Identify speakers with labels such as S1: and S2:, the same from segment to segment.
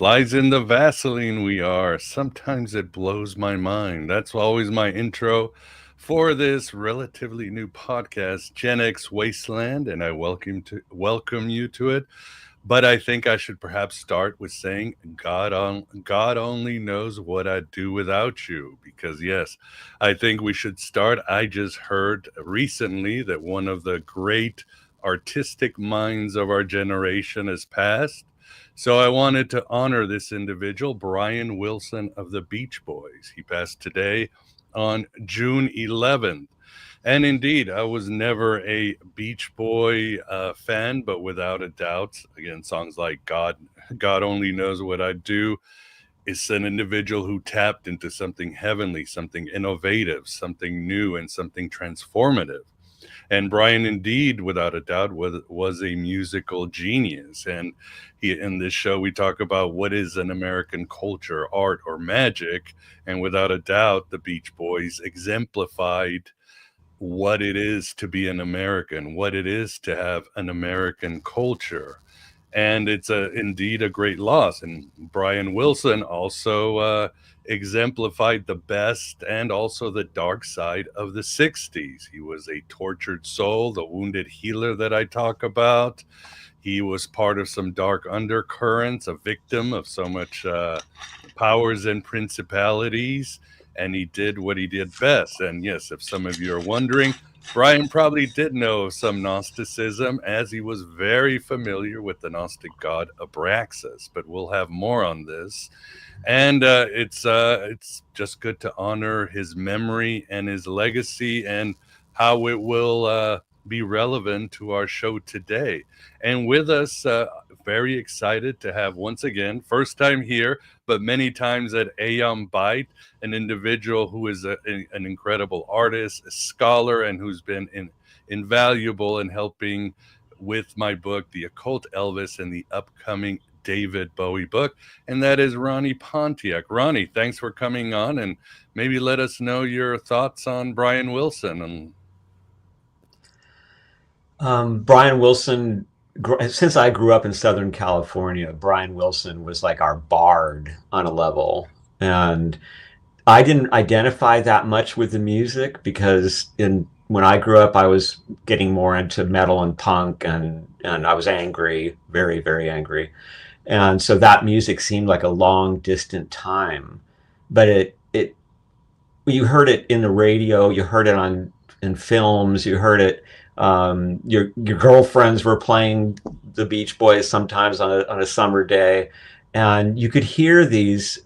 S1: Flies in the Vaseline we are. Sometimes it blows my mind. That's always my intro for this relatively new podcast, Gen X Wasteland, and I welcome you to it. But I think I should perhaps start with saying God only knows what I'd do without you. Because yes, I think we should start. I just heard recently that one of the great artistic minds of our generation has passed. So I wanted to honor this individual, Brian Wilson of the Beach Boys. He passed today on June 11th. And indeed, I was never a Beach Boy fan, but without a doubt, again, songs like God Only Knows What I Do is an individual who tapped into something heavenly, something innovative, something new, and something transformative. And Brian, indeed, without a doubt, was a musical genius. And in this show, we talk about what is an American culture, art, or magic. And without a doubt, the Beach Boys exemplified what it is to be an American, what it is to have an American culture. And it's indeed a great loss. And Brian Wilson also exemplified the best and also the dark side of the 60s. He was a tortured soul, the wounded healer that I talk about. He was part of some dark undercurrents, a victim of so much powers and principalities, and he did what he did best. And yes, if some of you are wondering, Brian probably did know of some Gnosticism, as he was very familiar with the Gnostic god Abraxas. But we'll have more on this. And it's just good to honor his memory and his legacy and how it will be relevant to our show today. And with us, very excited to have once again, first time here, but many times at Aeon Byte, an individual who is an incredible artist, a scholar, and who's been invaluable in helping with my book, The Occult Elvis, and the upcoming David Bowie book, and that is Ronnie Pontiac. Ronnie, thanks for coming on, and maybe let us know your thoughts on Brian Wilson.
S2: Brian Wilson, since I grew up in Southern California, Brian Wilson was like our bard on a level. And I didn't identify that much with the music because when I grew up, I was getting more into metal and punk, and I was angry, very, very angry. And so that music seemed like a long distant time, but you heard it in the radio, you heard it in films, you heard it. Your girlfriends were playing the Beach Boys sometimes on a summer day, and you could hear these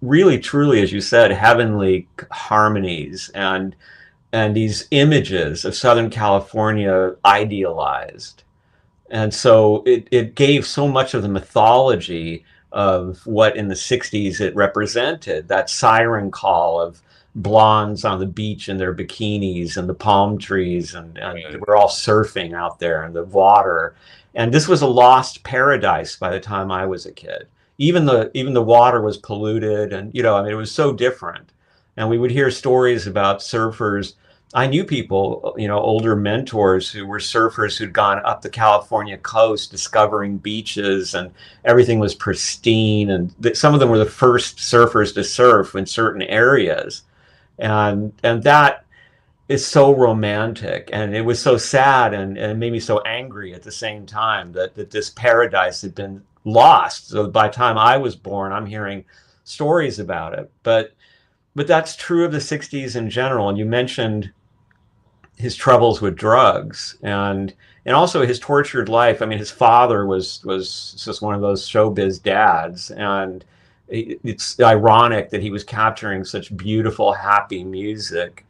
S2: really truly, as you said, heavenly harmonies and these images of Southern California idealized. And so it gave so much of the mythology of what in the 60s it represented, that siren call of blondes on the beach in their bikinis and the palm trees, and we're all surfing out there in the water. And this was a lost paradise by the time I was a kid. Even the water was polluted, and I mean, it was so different. And we would hear stories about surfers. I knew people, older mentors who were surfers who'd gone up the California coast discovering beaches, and everything was pristine. And some of them were the first surfers to surf in certain areas. And that is so romantic, and it was so sad, and it made me so angry at the same time that this paradise had been lost. So by the time I was born, I'm hearing stories about it. But that's true of the 60s in general. And you mentioned his troubles with drugs and also his tortured life. I mean, his father was just one of those showbiz dads, and it's ironic that he was capturing such beautiful, happy music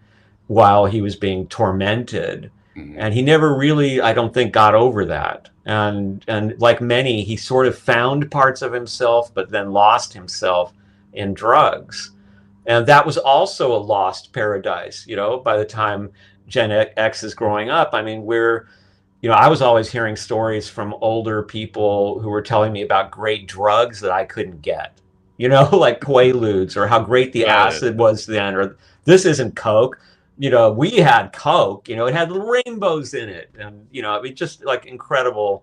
S2: while he was being tormented. Mm-hmm. And he never really, I don't think, got over that. And like many, he sort of found parts of himself, but then lost himself in drugs. And that was also a lost paradise, by the time Gen X is growing up. I mean, I was always hearing stories from older people who were telling me about great drugs that I couldn't get. Like Quaaludes, or how great the acid was then, or this isn't Coke. We had Coke, it had rainbows in it, and, just like incredible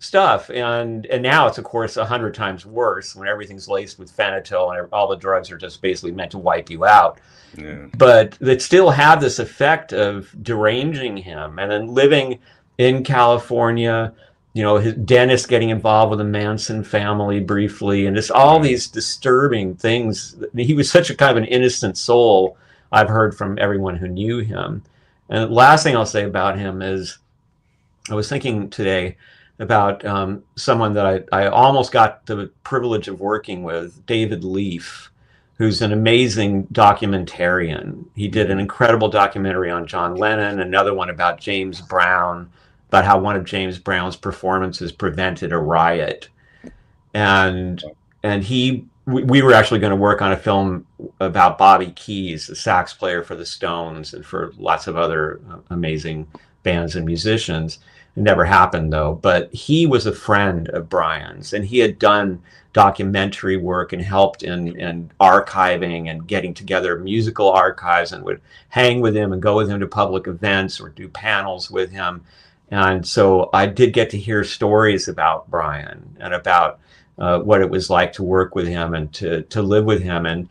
S2: stuff. And now it's, of course, 100 times worse when everything's laced with phenytoin and all the drugs are just basically meant to wipe you out.
S1: Yeah.
S2: But that still have this effect of deranging him. And then living in California, his Dennis getting involved with the Manson family briefly, and just all these disturbing things. He was such a kind of an innocent soul, I've heard from everyone who knew him. And the last thing I'll say about him is, I was thinking today about someone that I almost got the privilege of working with, David Leaf, who's an amazing documentarian. He did an incredible documentary on John Lennon, another one about James Brown, about how one of James Brown's performances prevented a riot. And we were actually going to work on a film about Bobby Keys, the sax player for the Stones and for lots of other amazing bands and musicians. It never happened, though. But he was a friend of Brian's, and he had done documentary work and helped in archiving and getting together musical archives, and would hang with him and go with him to public events or do panels with him. And so I did get to hear stories about Brian and about what it was like to work with him and to live with him. And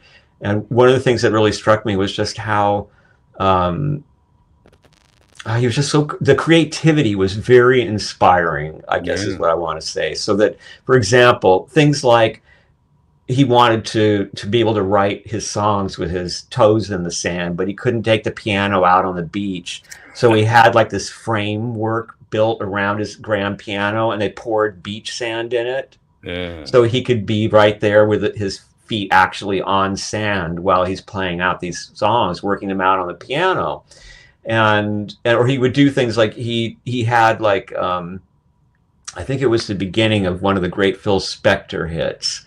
S2: one of the things that really struck me was just how he was just the creativity was very inspiring, I guess is what I want to say. So that, for example, things like he wanted to be able to write his songs with his toes in the sand, but he couldn't take the piano out on the beach. So he had like this framework built around his grand piano, and they poured beach sand in it.
S1: Yeah.
S2: So he could be right there with his feet actually on sand while he's playing out these songs, working them out on the piano. And or he would do things like he had like I think it was the beginning of one of the great Phil Spector hits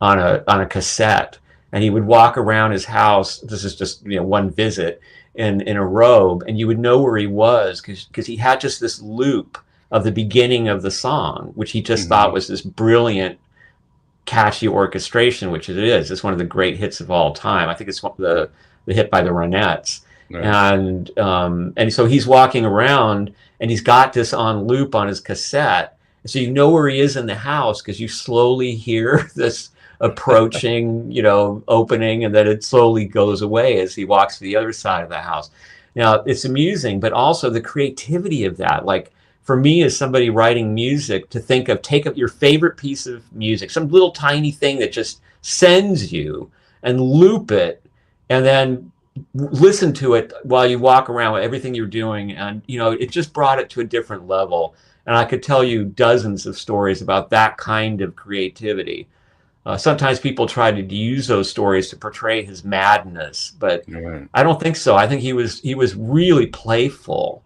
S2: on a cassette, and he would walk around his house. This is just one visit in a robe, and you would know where he was because he had just this loop of the beginning of the song, which he just thought was this brilliant, catchy orchestration, which it is. It's one of the great hits of all time. I think it's the hit by the Ronettes. Right. And so he's walking around and he's got this on loop on his cassette. So you know where he is in the house because you slowly hear this approaching, opening, and then it slowly goes away as he walks to the other side of the house. Now, it's amusing, but also the creativity of that. Like, for me, as somebody writing music, to think of, take up your favorite piece of music, some little tiny thing that just sends you, and loop it, and then listen to it while you walk around with everything you're doing. And, it just brought it to a different level. And I could tell you dozens of stories about that kind of creativity. Sometimes people try to use those stories to portray his madness, but I don't think so. I think he was really playful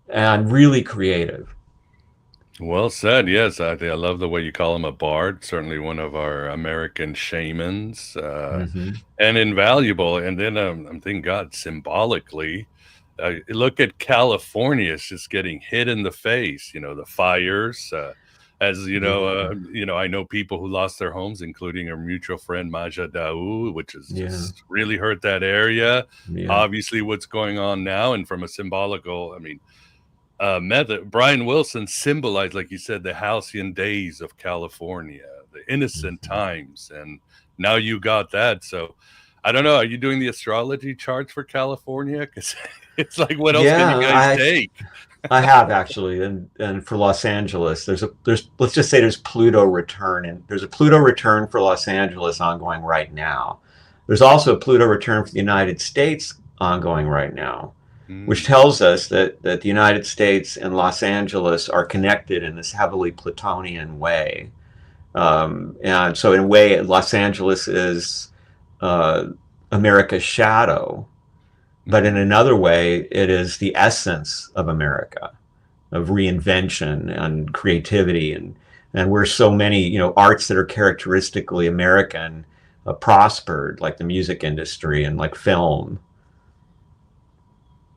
S2: and really creative.
S1: Well said. Yes, I love the way you call him a bard. Certainly one of our American shamans, and invaluable. And then I'm thinking, God, symbolically, look at California. It's just getting hit in the face. The fires. As you know, I know people who lost their homes, including our mutual friend Maja Daou, which has just really hurt that area. Obviously, what's going on now, and from a symbolical, method, Brian Wilson symbolized, like you said, the halcyon days of California, the innocent times, and now you got that. So, I don't know. Are you doing the astrology charts for California? Because it's like, what else can you guys take?
S2: I have actually, and for Los Angeles, there's let's just say there's Pluto return, and there's a Pluto return for Los Angeles ongoing right now. There's also a Pluto return for the United States ongoing right now, which tells us that the United States and Los Angeles are connected in this heavily Plutonian way. And so in a way, Los Angeles is America's shadow. But in another way, it is the essence of America, of reinvention and creativity. And where so many, arts that are characteristically American prospered, like the music industry and like film.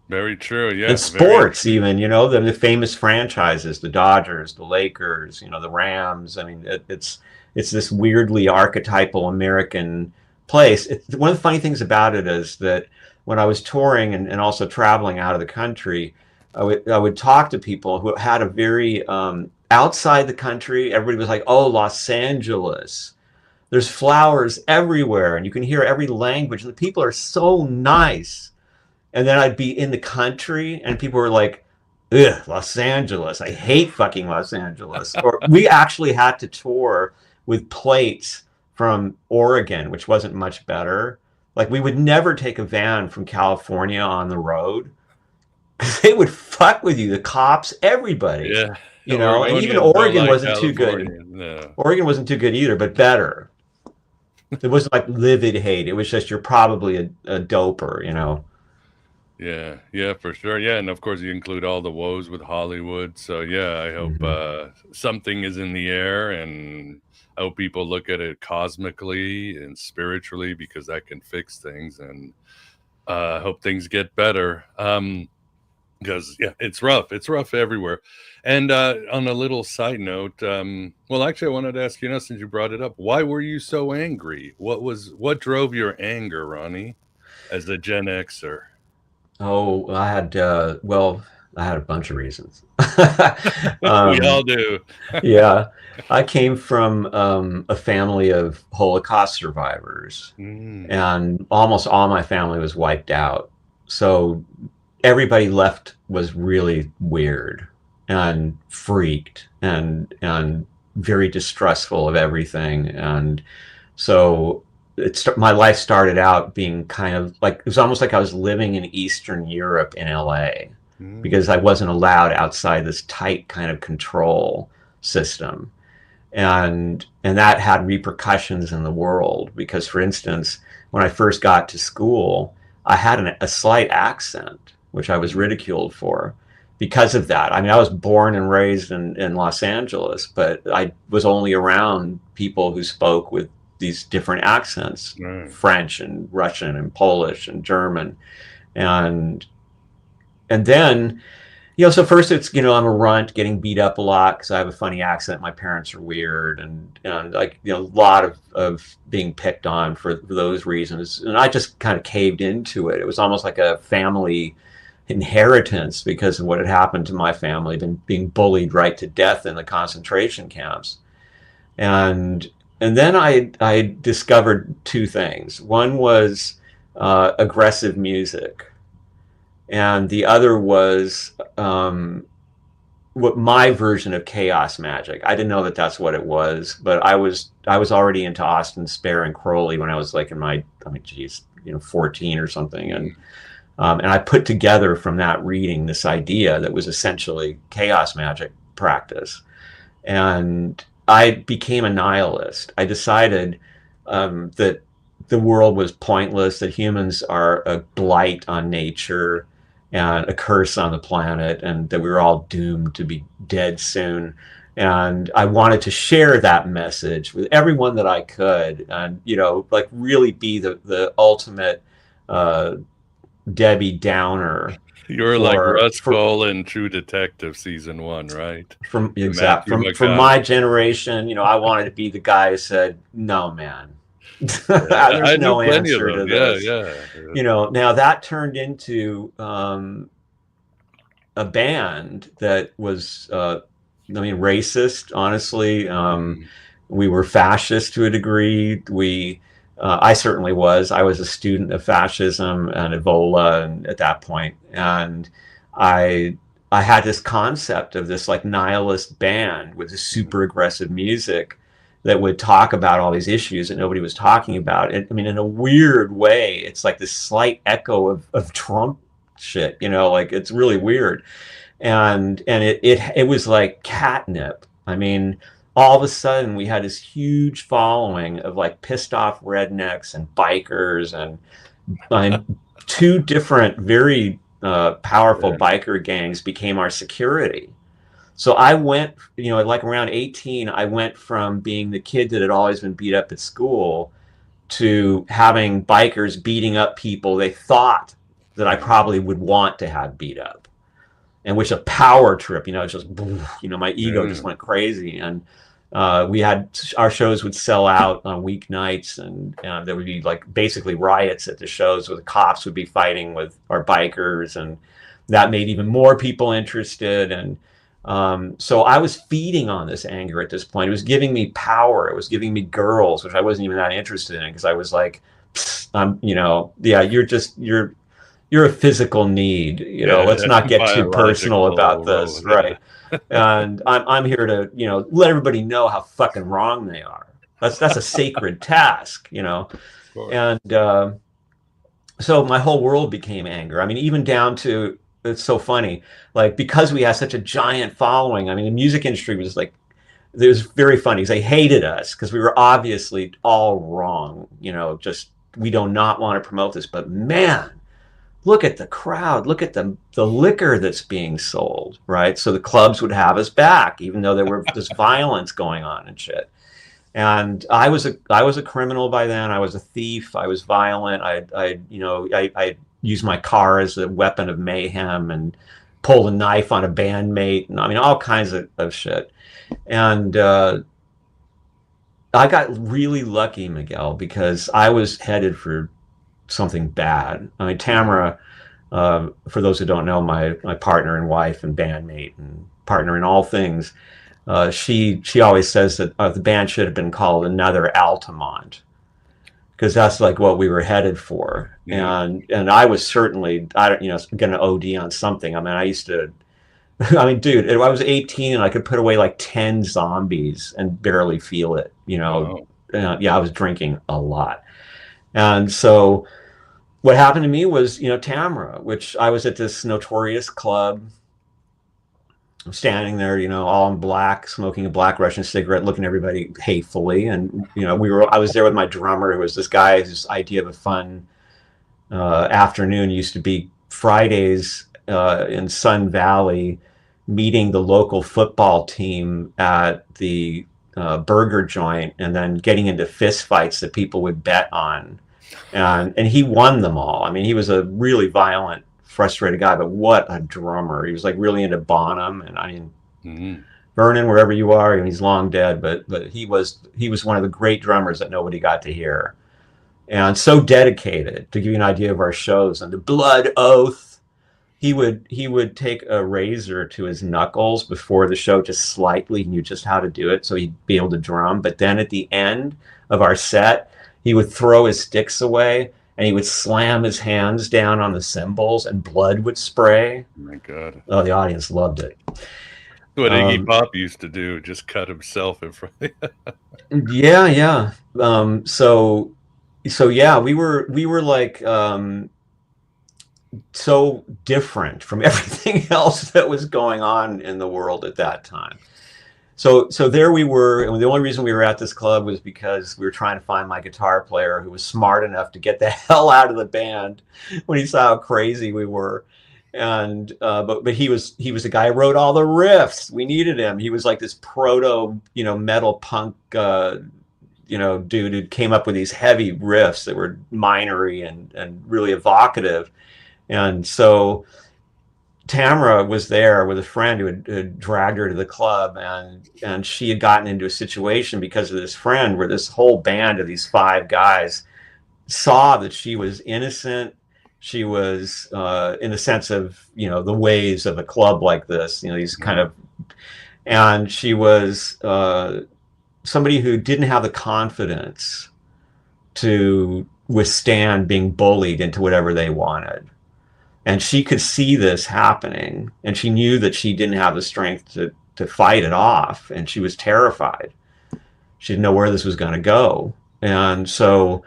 S1: Very true, yeah.
S2: And sports even, the famous franchises, the Dodgers, the Lakers, the Rams. It's this weirdly archetypal American place. One of the funny things about it is that when I was touring and also traveling out of the country, I would talk to people who had a very outside the country, everybody was like, oh, Los Angeles, there's flowers everywhere and you can hear every language and the people are so nice. And then I'd be in the country and people were like, ugh, Los Angeles, I hate fucking Los Angeles. Or we actually had to tour with plates from Oregon, which wasn't much better. Like we would never take a van from California on the road because they would fuck with you, the cops, everybody,
S1: Yeah.
S2: you know. And even
S1: Oregonians don't
S2: Oregon
S1: like
S2: wasn't too good.
S1: California. No.
S2: Oregon wasn't too good either, but better. It wasn't like livid hate. It was just you're probably a doper, you know.
S1: Yeah, yeah, for sure. Yeah, and of course you include all the woes with Hollywood. So yeah, I hope
S2: Mm-hmm.
S1: something is in the air, and I hope people look at it cosmically and spiritually because that can fix things, and I hope things get better. Because yeah, it's rough. It's rough everywhere. And on a little side note, well, actually, I wanted to ask you, since you brought it up, why were you so angry? What drove your anger, Ronnie, as a Gen Xer?
S2: Oh, I had a bunch of reasons.
S1: We all
S2: um,
S1: do.
S2: yeah, I came from a family of Holocaust survivors,
S1: Mm,
S2: and almost all my family was wiped out. So everybody left was really weird and freaked and very distrustful of everything. And so my life started out being kind of like it was almost like I was living in Eastern Europe in LA because I
S1: mm,
S2: wasn't allowed outside this tight kind of control system. And that had repercussions in the world because, for instance, when I first got to school, I had a slight accent, which I was
S1: mm,
S2: ridiculed for because of that. I mean, I was born and raised in Los Angeles, but I was only around people who spoke with these different accents,
S1: right.
S2: French and Russian and Polish and German. And and then, so first it's, I'm a runt getting beat up a lot because I have a funny accent. My parents are weird and like, a lot of being picked on for those reasons. And I just kind of caved into it. It was almost like a family inheritance because of what had happened to my family, been being bullied right to death in the concentration camps. And and then I discovered two things. One was aggressive music, and the other was what my version of chaos magic. I didn't know that that's what it was, but I was already into Austin Spare and Crowley when I was like in my, I mean, geez, 14 or something, and I put together from that reading this idea that was essentially chaos magic practice, and I became a nihilist. I decided that the world was pointless, that humans are a blight on nature and a curse on the planet, and that we were all doomed to be dead soon. And I wanted to share that message with everyone that I could, and like really be the ultimate uh, Debbie Downer
S1: You're like
S2: for
S1: Russ
S2: for
S1: Cole in True Detective season 1, right?
S2: from
S1: The
S2: exact
S1: Matthew
S2: from
S1: McConaughey.
S2: my generation. I wanted to be the guy who said, "No, man,
S1: Yeah,
S2: there's
S1: I knew
S2: no
S1: plenty of
S2: answer
S1: those.
S2: to
S1: Yeah,
S2: this."
S1: yeah.
S2: Now that turned into a band that was, I mean, racist. Honestly,
S1: Mhm.
S2: we were fascist to a degree. I certainly was. I was a student of fascism and Ebola, and at that point, and I I had this concept of this like nihilist band with this
S1: Mhm.
S2: super aggressive music that would talk about all these issues that nobody was talking about. I mean, in a weird way, it's like this slight echo of Trump shit. Like it's really weird, and it was like catnip. I mean, all of a sudden we had this huge following of like pissed off rednecks and bikers, and two different very powerful
S1: Yeah.
S2: biker gangs became our security. So I went, like around 18, I went from being the kid that had always been beat up at school to having bikers beating up people they thought that I
S1: Mhm.
S2: probably would want to have beat up, and which a power trip. It's just, my ego just
S1: Yeah.
S2: went crazy, and we had our shows would sell out on weeknights, and there would be like basically riots at the shows where the cops would be fighting with our bikers, and that made even more people interested. And So I was feeding on this anger at this point. It was giving me power. It was giving me girls, which I wasn't even that interested in, because I was like, I'm, yeah, you're a physical need, let's
S1: Yeah,
S2: not get too personal about
S1: biological role.
S2: this,
S1: Yeah,
S2: right? And I'm here to, let everybody know how fucking wrong they are. That's a sacred task.
S1: of course.
S2: And so my whole world became anger. I mean, even down to, it's so funny, like, because we had such a giant following. I mean, the music industry was like, it was very funny because they hated us because we were obviously all wrong. Just, we do not want to promote this, but man, look at the crowd, look at the liquor that's being sold, right? So the clubs would have us back, even though there were this violence going on and shit. And I was a criminal by then. I was a thief. I was violent. I used my car as a weapon of mayhem and pulled a knife on a bandmate, and I mean all kinds of shit. And I got really lucky, Miguel, because I was headed for something bad. I mean, Tamara, for those who don't know, my partner and wife and bandmate and partner in all things, she always says that the band should have been called Another Altamont, because that's like what we were headed for.
S1: Yeah.
S2: And I was certainly, going to OD on something. I mean, I used to, I mean, dude, I was 18 and I could put away like 10 zombies and barely feel it.
S1: Wow.
S2: Yeah, I was drinking a lot. And so what happened to me was, Tamara, which I was at this notorious club. I'm standing there, all in black, smoking a black Russian cigarette, looking at everybody hatefully. And, I was there with my drummer, who was this guy whose idea of a fun afternoon used to be Fridays in Sun Valley, meeting the local football team at the burger joint and then getting into fist fights that people would bet on. And he won them all. I mean, he was a really violent, frustrated guy, but what a drummer. He was like really into Bonham. And I mean,
S1: Mm-hmm.
S2: Vernon, wherever you are, he's long dead, but he was one of the great drummers that nobody got to hear. And so dedicated. To give you an idea of our shows, and the Blood Oath, he would take a razor to his knuckles before the show, just slightly, he knew just how to do it, so he'd be able to drum. But then at the end of our set, he would throw his sticks away and he would slam his hands down on the cymbals and blood would spray.
S1: Oh my God.
S2: Oh, the audience loved it.
S1: What Iggy Pop used to do, just cut himself in front of you.
S2: Yeah. So yeah, we were like so different from everything else that was going on in the world at that time. So there we were, and the only reason we were at this club was because we were trying to find my guitar player, who was smart enough to get the hell out of the band when he saw how crazy we were. And but he was the guy who wrote all the riffs. We needed him. He was like this proto, metal punk, dude who came up with these heavy riffs that were minory and really evocative. And so Tamara was there with a friend who had dragged her to the club, and she had gotten into a situation because of this friend, where this whole band of these 5 guys saw that she was innocent. She was, in the sense of, the ways of a club like this, these kind of, and she was somebody who didn't have the confidence to withstand being bullied into whatever they wanted. And she could see this happening, and she knew that she didn't have the strength to fight it off, and she was terrified. She didn't know where this was going to go. And so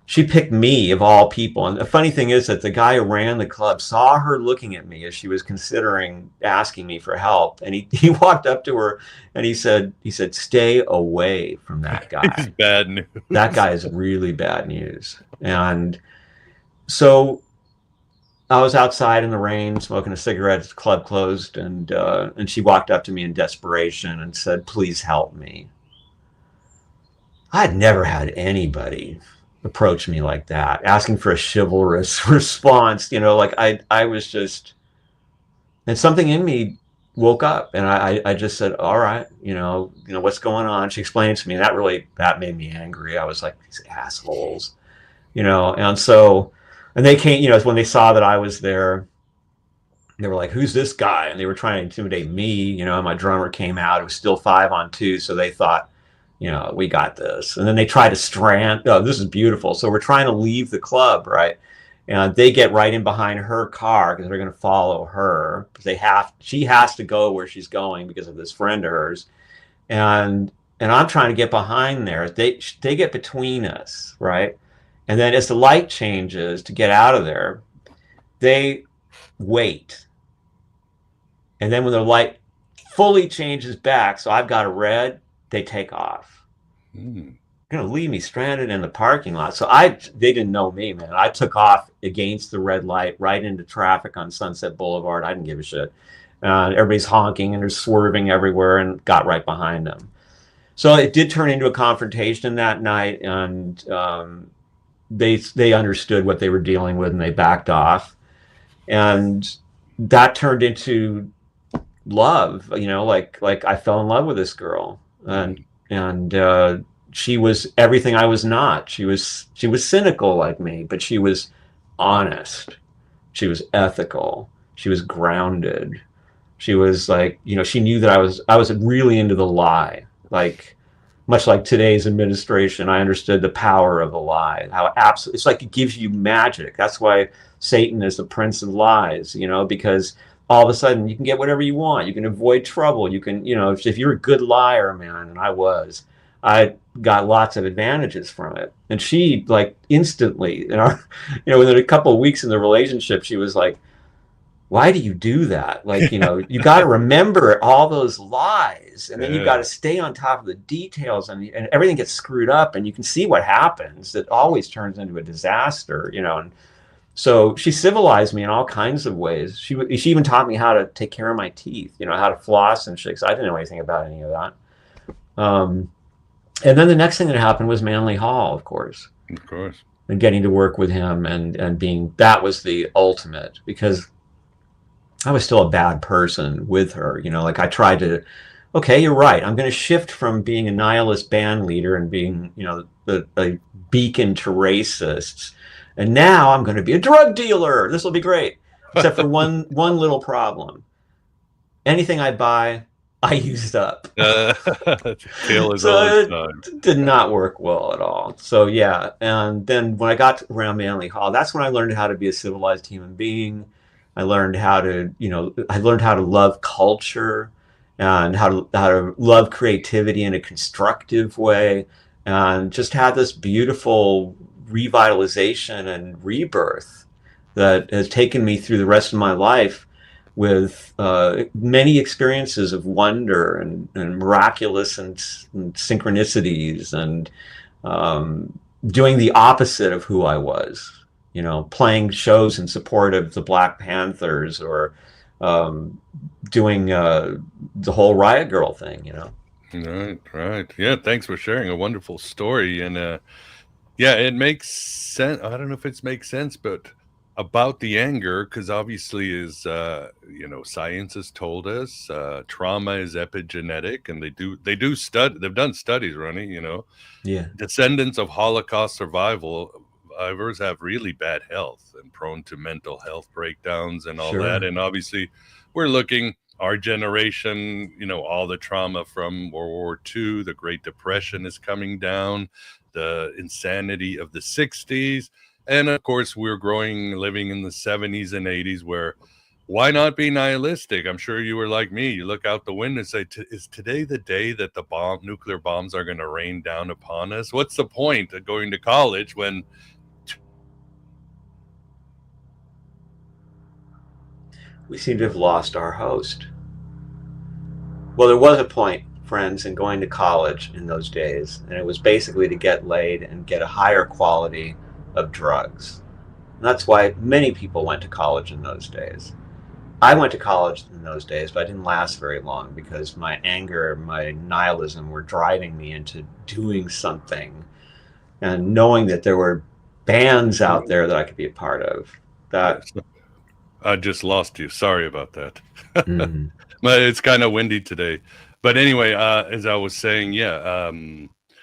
S2: she picked me, of all people. And the funny thing is that the guy who ran the club saw her looking at me as she was considering asking me for help. And he walked up to her and he said, "Stay away from that guy.
S1: It's bad news.
S2: That guy is really bad news." And so I was outside in the rain smoking a cigarette. The club closed, and she walked up to me in desperation and said, "Please help me." I'd never had anybody approach me like that, asking for a chivalrous response. Like I was just, and something in me woke up, and I just said, "All right, what's going on?" She explained it to me, and that made me angry. I was like, these assholes, and so. And they came, when they saw that I was there, They were like, "Who's this guy?" And they were trying to intimidate me. My drummer came out. It was still 5-on-2, so they thought, we got this. And then they tried to strand. Oh, this is beautiful. So we're trying to leave the club, right? And they get right in behind her car because they're going to follow her. She has to go where she's going because of this friend of hers. And I'm trying to get behind there. They get between us, right? And then as the light changes to get out of there, they wait. And then when the light fully changes back, so I've got a red, they take off.
S1: Mm.
S2: They're gonna leave me stranded in the parking lot. So they didn't know me, man. I took off against the red light right into traffic on Sunset Boulevard. I didn't give a shit. Everybody's honking and they're swerving everywhere, and got right behind them. So it did turn into a confrontation that night, and they understood what they were dealing with, and they backed off. And that turned into love, like I fell in love with this girl, and she was everything I was not. She was cynical like me, but she was honest. She was ethical. She was grounded. She was like, she knew that I was really into the lie. Like, much like today's administration, I understood the power of the lie. How absolutely, it's like it gives you magic. That's why Satan is the prince of lies, because all of a sudden you can get whatever you want. You can avoid trouble. You can, if you're a good liar, man, and I got lots of advantages from it. And she, like, instantly, within a couple of weeks in the relationship, she was like, why do you do that? Like, you got to remember all those lies, and then you got to stay on top of the details, and everything gets screwed up, and you can see what happens. It always turns into a disaster, and so she civilized me in all kinds of ways. She even taught me how to take care of my teeth, how to floss and shit, 'cause I didn't know anything about any of that. And then the next thing that happened was Manly Hall, of course.
S1: Of course.
S2: And getting to work with him, and that was the ultimate, because I was still a bad person with her. Like, I tried to, okay, you're right. I'm going to shift from being a nihilist band leader and being, a beacon to racists. And now I'm going to be a drug dealer. This will be great. Except for one little problem. Anything I buy, I used up.
S1: Tale is
S2: So
S1: always time.
S2: it did not work well at all. So yeah, and then when I got around Manly Hall, that's when I learned how to be a civilized human being. I learned how to, love culture, and how to love creativity in a constructive way, and just had this beautiful revitalization and rebirth that has taken me through the rest of my life, with many experiences of wonder and miraculous and synchronicities, and doing the opposite of who I was. Playing shows in support of the Black Panthers, or doing the whole Riot Grrrl thing.
S1: Right. Yeah, thanks for sharing a wonderful story. And yeah, it makes sense. I don't know if it makes sense, but about the anger, because obviously, science has told us trauma is epigenetic, and they've done studies, Ronnie.
S2: Yeah.
S1: Descendants of Holocaust survivors have really bad health and prone to mental health breakdowns and all
S2: Sure.
S1: that. And obviously, we're looking, our generation, all the trauma from World War II, the Great Depression is coming down, the insanity of the 60s. And of course, we're living in the 70s and 80s, where why not be nihilistic? I'm sure you were like me. You look out the window and say, is today the day that the nuclear bombs are going to rain down upon us? What's the point of going to college when...
S2: We seem to have lost our host. Well, there was a point, friends, in going to college in those days, and it was basically to get laid and get a higher quality of drugs. And that's why many people went to college in those days. I went to college in those days, but I didn't last very long, because my anger, my nihilism were driving me into doing something, and knowing that there were bands out there that I could be a part of.
S1: I just lost you. Sorry about that. But it's kind of windy today. But anyway, as I was saying, yeah,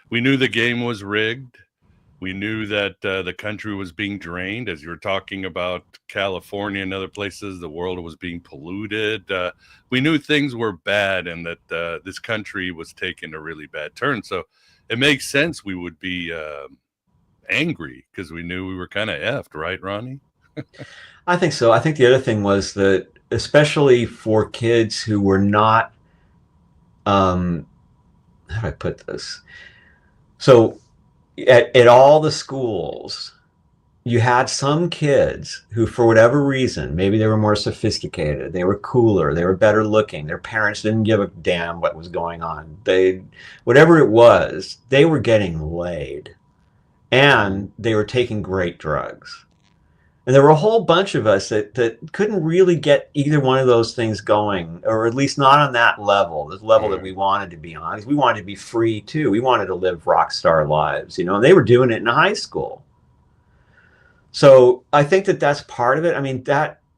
S1: we knew the game was rigged. We knew that the country was being drained, as you were talking about California and other places. The world was being polluted. We knew things were bad, and that this country was taking a really bad turn. So it makes sense we would be angry because we knew we were kind of effed, right, Ronnie?
S2: I think so. I think the other thing was that, especially for kids who were not, how do I put this? So at all the schools, you had some kids who, for whatever reason, maybe they were more sophisticated, they were cooler, they were better looking, their parents didn't give a damn what was going on. Whatever it was, they were getting laid and they were taking great drugs. And there were a whole bunch of us that couldn't really get either one of those things going, or at least not on that level, the level that we wanted to be on. We wanted to be free too. We wanted to live rock star lives, and they were doing it in high school. So I think that's part of it. I mean,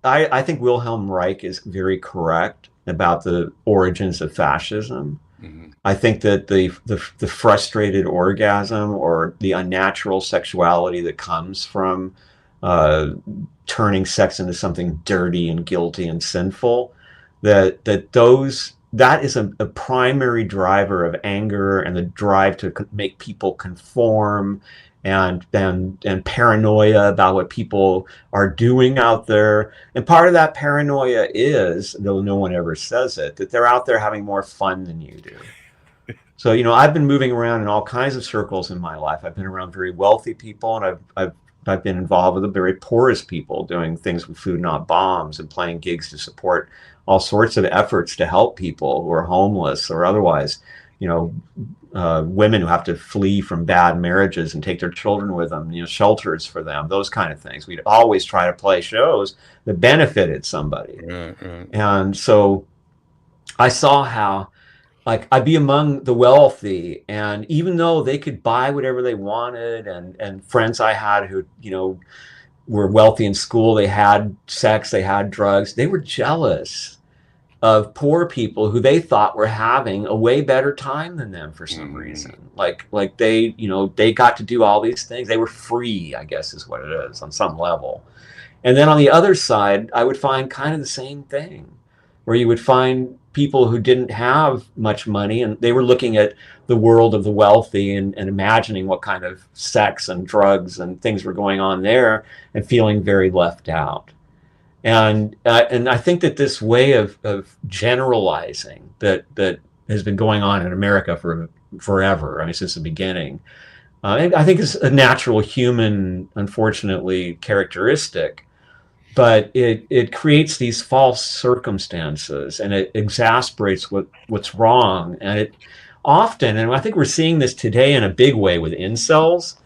S2: I think Wilhelm Reich is very correct about the origins of fascism. Mm-hmm. I think that the frustrated orgasm or the unnatural sexuality that comes from turning sex into something dirty and guilty and sinful, that is a primary driver of anger and the drive to make people conform and paranoia about what people are doing out there. And part of that paranoia is, though no one ever says it, that they're out there having more fun than you do. So, I've been moving around in all kinds of circles in my life. I've been around very wealthy people, and I've been involved with the very poorest people, doing things with Food Not Bombs and playing gigs to support all sorts of efforts to help people who are homeless or otherwise, women who have to flee from bad marriages and take their children with them, shelters for them, those kind of things. We'd always try to play shows that benefited somebody. Right. And so I saw how, like, I'd be among the wealthy, and even though they could buy whatever they wanted, and friends I had who, were wealthy in school, they had sex, they had drugs, they were jealous of poor people who they thought were having a way better time than them for some reason. Like they got to do all these things. They were free, I guess is what it is on some level. And then on the other side, I would find kind of the same thing, where you would find people who didn't have much money, and they were looking at the world of the wealthy and imagining what kind of sex and drugs and things were going on there, and feeling very left out. And I think that this way of generalizing that has been going on in America for forever, I mean, since the beginning, I think is a natural human, unfortunately, characteristic. But it creates these false circumstances, and it exasperates what's wrong. And it often, and I think we're seeing this today in a big way with incels,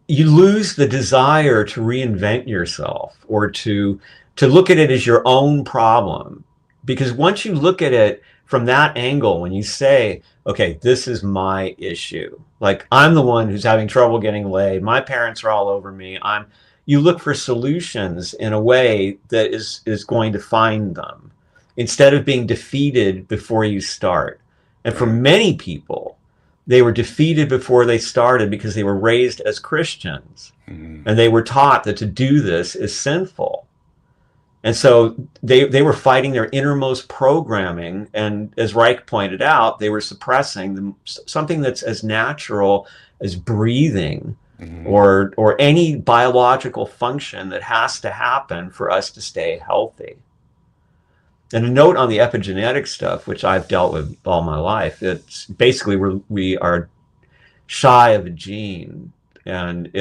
S2: you lose the desire to reinvent yourself or to look at it as your own problem. Because once you look at it from that angle, when you say, okay, this is my issue, like I'm the one who's having trouble getting laid, my parents are all over me, you look for solutions in a way that is going to find them, instead of being defeated before you start. And for many people, they were defeated before they started because they were raised as Christians, and they were taught that to do this is sinful. And so they were fighting their innermost programming, and as Reich pointed out, they were suppressing something that's as natural as breathing, or any biological function that has to happen for us to stay healthy. And a note on the epigenetic stuff, which I've dealt with all my life, it's basically we are shy of a gene, and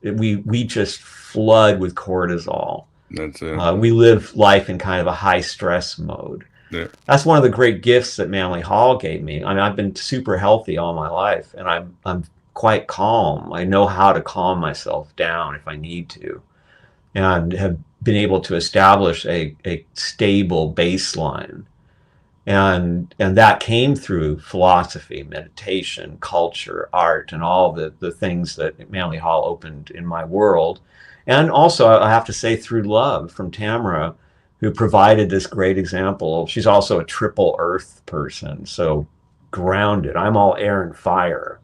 S2: we just flood with cortisol.
S1: That's it.
S2: We live life in kind of a high stress mode. Yeah. That's one of the great gifts that Manly Hall gave me. I mean, I've been super healthy all my life, and I'm quite calm. I know how to calm myself down if I need to, and have been able to establish a stable baseline. And that came through philosophy, meditation, culture, art, and all the things that Manly Hall opened in my world. And also, I have to say, through love from Tamara, who provided this great example. She's also a triple earth person, so grounded. I'm all air and fire.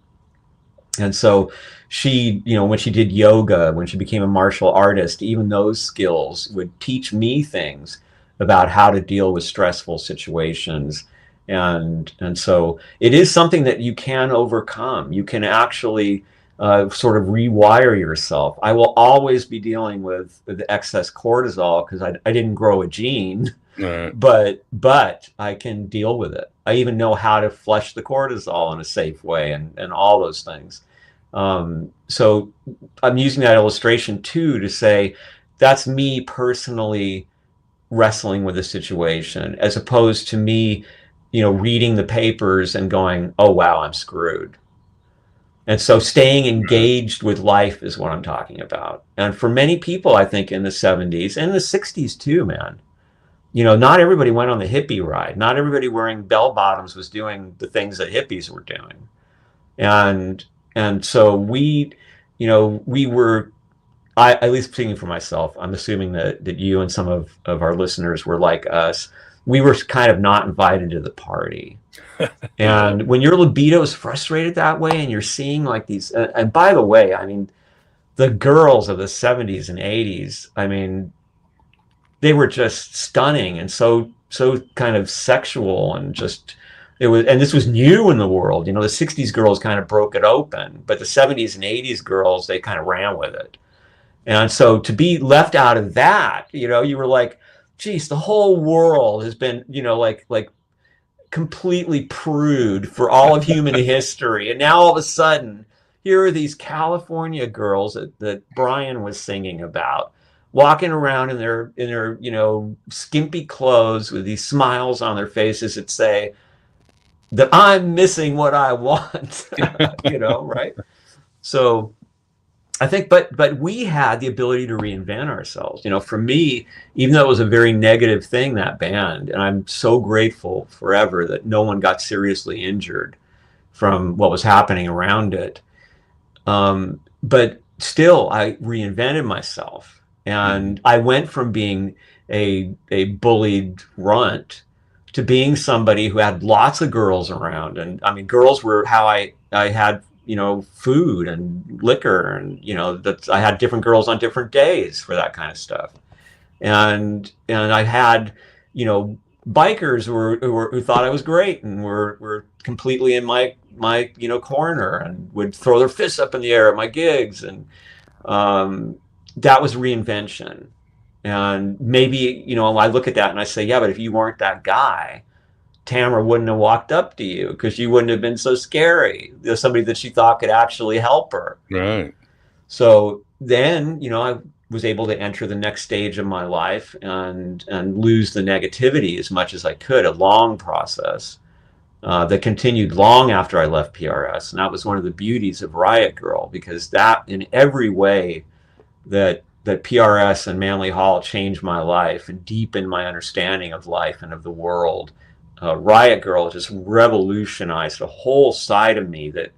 S2: And so she, when she did yoga, when she became a martial artist, even those skills would teach me things about how to deal with stressful situations. And so it is something that you can overcome. You can actually sort of rewire yourself. I will always be dealing with the excess cortisol because I didn't grow a gene,
S1: Right.
S2: but I can deal with it. I even know how to flush the cortisol in a safe way and all those things. So I'm using that illustration too to say that's me personally wrestling with a situation, as opposed to me, reading the papers and going, oh, wow, I'm screwed. And so staying
S1: Right.
S2: engaged with life is what I'm talking about. And for many people, I think in the 70s and the 60s too, man, not everybody went on the hippie ride. Not everybody wearing bell bottoms was doing the things that hippies were doing. And and so we were, at least speaking for myself, I'm assuming that you and some of our listeners were like us. We were kind of not invited to the party.
S1: Yeah.
S2: And when your libido is frustrated that way and you're seeing like these, and by the way, I mean, the girls of the 70s and 80s, I mean, they were just stunning and so kind of sexual and just and this was new in the world. The 60s girls kind of broke it open, but the 70s and 80s girls, they kind of ran with it. And so to be left out of that, you were like, geez, the whole world has been, like completely prude for all of human history. And now all of a sudden, here are these California girls that Brian was singing about, walking around in their skimpy clothes with these smiles on their faces that say that I'm missing what I want, right? So I think, but we had the ability to reinvent ourselves. For me, even though it was a very negative thing, that band, and I'm so grateful forever that no one got seriously injured from what was happening around it. But still, I reinvented myself,
S1: Mhm.
S2: and I went from being a bullied runt to being somebody who had lots of girls around. And I mean, girls were how I had food and liquor, and that I had different girls on different days for that kind of stuff. And I had bikers who thought I was great and were completely in my corner and would throw their fists up in the air at my gigs. And um, that was reinvention. And maybe I look at that and I say, yeah, but if you weren't that guy, Tamara wouldn't have walked up to you because you wouldn't have been so scary. There's somebody that she thought could actually help her.
S1: Right.
S2: So then, I was able to enter the next stage of my life and lose the negativity as much as I could. A long process that continued long after I left PRS, and that was one of the beauties of Riot Grrrl, because that, in every way that PRS and Manly Hall changed my life and deepened my understanding of life and of the world. Riot Grrrl just revolutionized a whole side of me that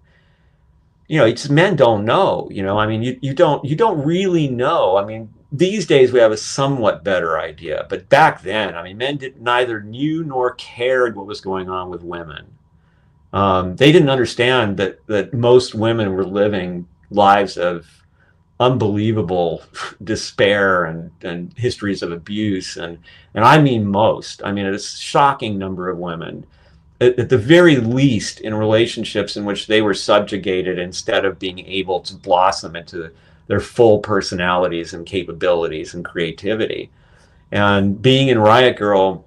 S2: it's men don't know. I mean, you don't really know. I mean, these days we have a somewhat better idea, but back then, I mean, men neither knew nor cared what was going on with women. They didn't understand that most women were living lives of unbelievable despair and histories of abuse, and I mean most. I mean, a shocking number of women, at the very least, in relationships in which they were subjugated instead of being able to blossom into their full personalities and capabilities and creativity. And being in Riot Grrrl,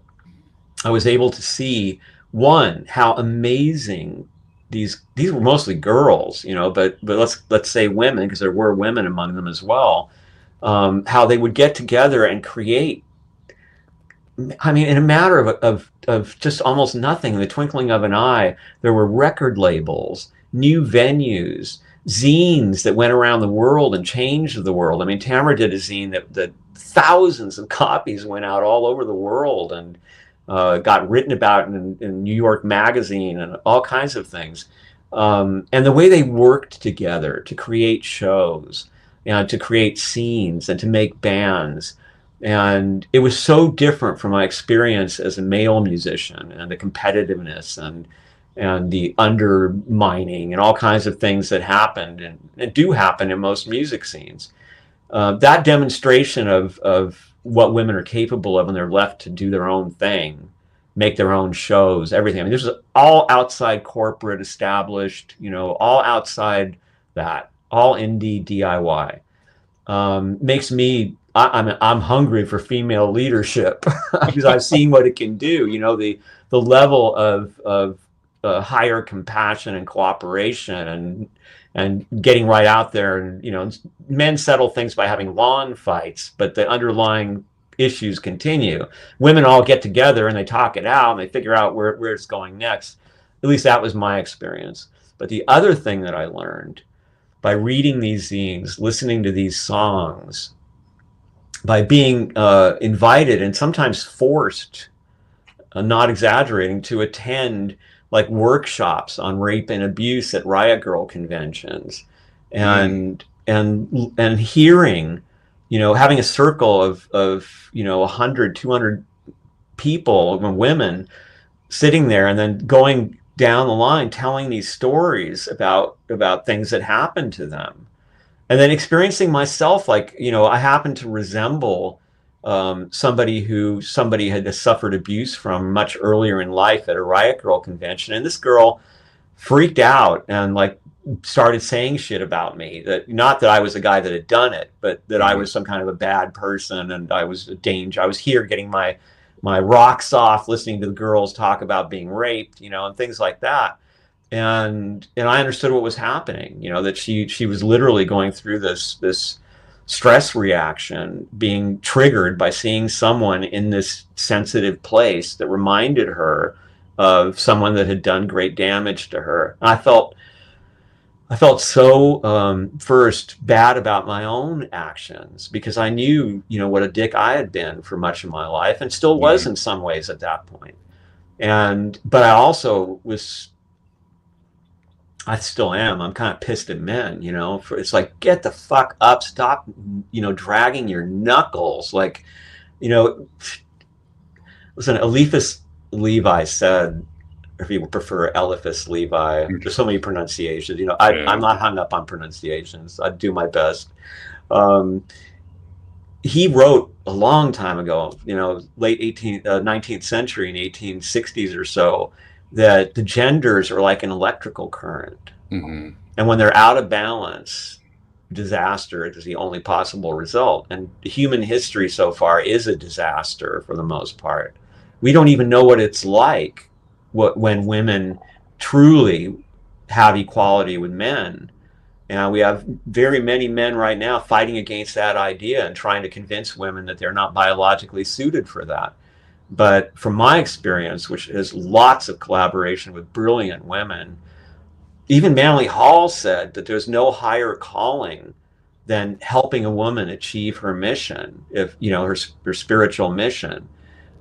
S2: I was able to see, one, how amazing these were mostly girls, but let's say women, because there were women among them as well. How they would get together and create. I mean, in a matter of just almost nothing, in the twinkling of an eye, there were record labels, new venues, zines that went around the world and changed the world. I mean, Tamara did a zine that thousands of copies went out all over the world and got written about in New York Magazine and all kinds of things. And the way they worked together to create shows and to create scenes and to make bands. And it was so different from my experience as a male musician and the competitiveness and the undermining and all kinds of things that happened and do happen in most music scenes. That demonstration of what women are capable of when they're left to do their own thing, make their own shows, everything. I mean, this is all outside corporate, established, all outside that, all indie DIY. Makes me, I'm hungry for female leadership because I've seen what it can do. The level of higher compassion and cooperation and getting right out there, and men settle things by having lawn fights, but the underlying issues continue. Women all get together and they talk it out and they figure out where it's going next. At least that was my experience. But the other thing that I learned by reading these zines, listening to these songs, by being invited and sometimes forced, not exaggerating, to attend like workshops on rape and abuse at Riot Grrrl conventions, and hearing, having a circle of 100, 200 people, women, sitting there, and then going down the line telling these stories about things that happened to them, and then experiencing myself, like, I happen to resemble somebody had suffered abuse from much earlier in life at a Riot Grrrl convention, and this girl freaked out and like started saying shit about me, that not that I was the guy that had done it, but that I was some kind of a bad person and I was a danger. I was here getting my rocks off, listening to the girls talk about being raped, and things like that. And I understood what was happening, that she was literally going through this stress reaction, being triggered by seeing someone in this sensitive place that reminded her of someone that had done great damage to her. And I felt so first bad about my own actions, because I knew, what a dick I had been for much of my life, and still was in some ways at that point. But I also I still am. I'm kind of pissed at men, it's like, get the fuck up, stop, dragging your knuckles. Like, listen, Eliphas Levi said, if you prefer Eliphas Levi, there's so many pronunciations, I'm not hung up on pronunciations. I do my best. He wrote a long time ago, late 19th century, in 1860s or so, that the genders are like an electrical current. And when they're out of balance, disaster is the only possible result. And human history so far is a disaster for the most part. We don't even know what it's like when women truly have equality with men. And we have very many men right now fighting against that idea and trying to convince women that they're not biologically suited for that. But from my experience, which is lots of collaboration with brilliant women, even Manly Hall said that there's no higher calling than helping a woman achieve her mission, if her spiritual mission.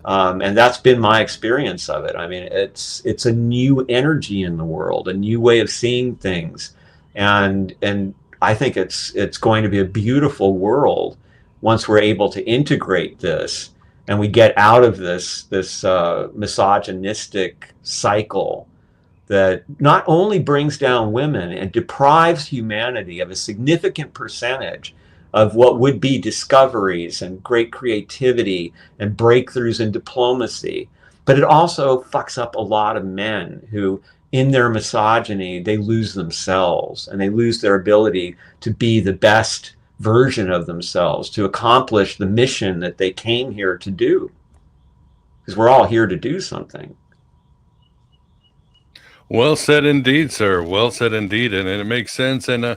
S2: And that's been my experience of it. I mean, it's a new energy in the world, a new way of seeing things, and I think it's going to be a beautiful world once we're able to integrate this. And we get out of this misogynistic cycle that not only brings down women and deprives humanity of a significant percentage of what would be discoveries and great creativity and breakthroughs in diplomacy, but it also fucks up a lot of men who, in their misogyny, they lose themselves and they lose their ability to be the best version of themselves, to accomplish the mission that they came here to do, because we're all here to do something.
S1: Well said indeed, sir. Well said indeed, and it makes sense. And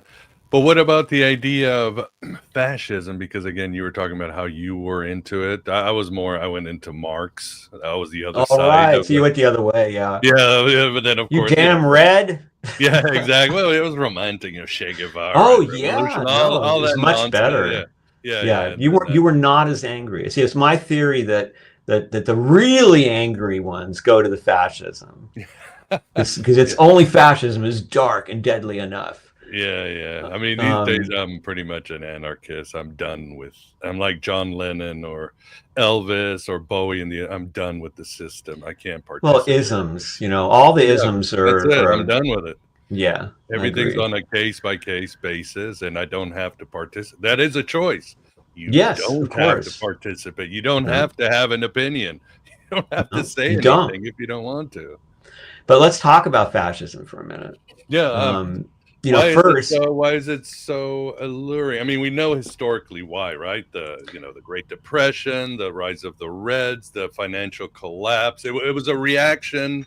S1: but what about the idea of fascism? Because again, you were talking about how you were into it. I went into Marx. That was the other side.
S2: Right. So you went the other way, yeah.
S1: Yeah, but then of course,
S2: you damn red.
S1: Yeah, exactly. Well, it was romantic, Che Guevara.
S2: Oh yeah,
S1: all that
S2: much
S1: nonsense.
S2: better.
S1: Yeah.
S2: You were not as angry. See, it's my theory that the really angry ones go to the fascism, because it's only fascism is dark and deadly enough.
S1: Yeah. I mean, these days
S2: Um,
S1: I'm pretty much an anarchist. I'm like John Lennon or Elvis or Bowie I'm done with the system. I can't
S2: well,
S1: participate.
S2: isms, all the
S1: Yeah,
S2: isms
S1: that's it. I'm
S2: are,
S1: done with it.
S2: yeah, I
S1: Everything's
S2: agree.
S1: on a case by case basis, and I don't have to participate. That is a choice. You
S2: Yes, of
S1: don't have to
S2: course.
S1: participate. You don't
S2: No,
S1: have to have an opinion. You don't have to
S2: no,
S1: say
S2: you don't.
S1: anything if you don't want to.
S2: But let's talk about fascism for a minute.
S1: Yeah.
S2: Um,
S1: Why is it
S2: first,
S1: so? Why is it so alluring? I mean, we know historically why, right? The Great Depression, the rise of the Reds, the financial collapse. It was a reaction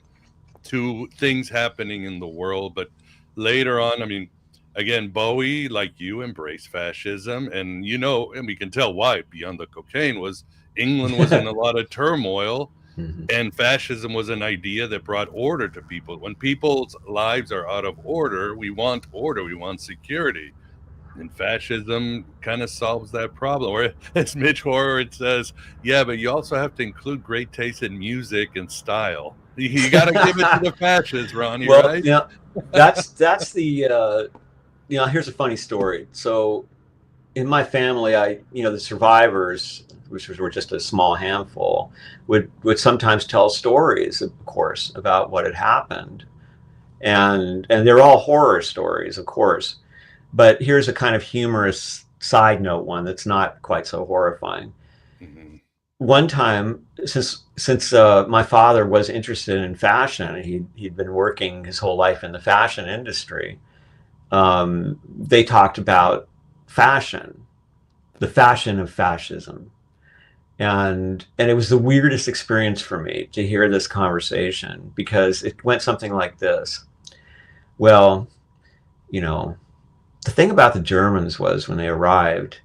S1: to things happening in the world. But later on, I mean, again, Bowie, like you, embraced fascism, and and we can tell why. Beyond the cocaine, was England was in a lot of turmoil,
S2: Mhm.
S1: and fascism was an idea that brought order to people. When people's lives are out of order, we want order, we want security. And fascism kind of solves that problem. Or as Mitch Horowitz says, yeah, but you also have to include great taste in music and style. You got to give it to the fascists, Ronnie,
S2: Well,
S1: right?
S2: that's the here's a funny story. So in my family, the survivors, which were just a small handful, would sometimes tell stories, of course, about what had happened, and they're all horror stories, of course. But here's a kind of humorous side note, one that's not quite so horrifying.
S1: Mhm.
S2: One time, since my father was interested in fashion, and he'd been working his whole life in the fashion industry. They talked about fashion, the fashion of fascism, and it was the weirdest experience for me to hear this conversation, because it went something like this. Well, you know, the thing about the Germans was, when they arrived,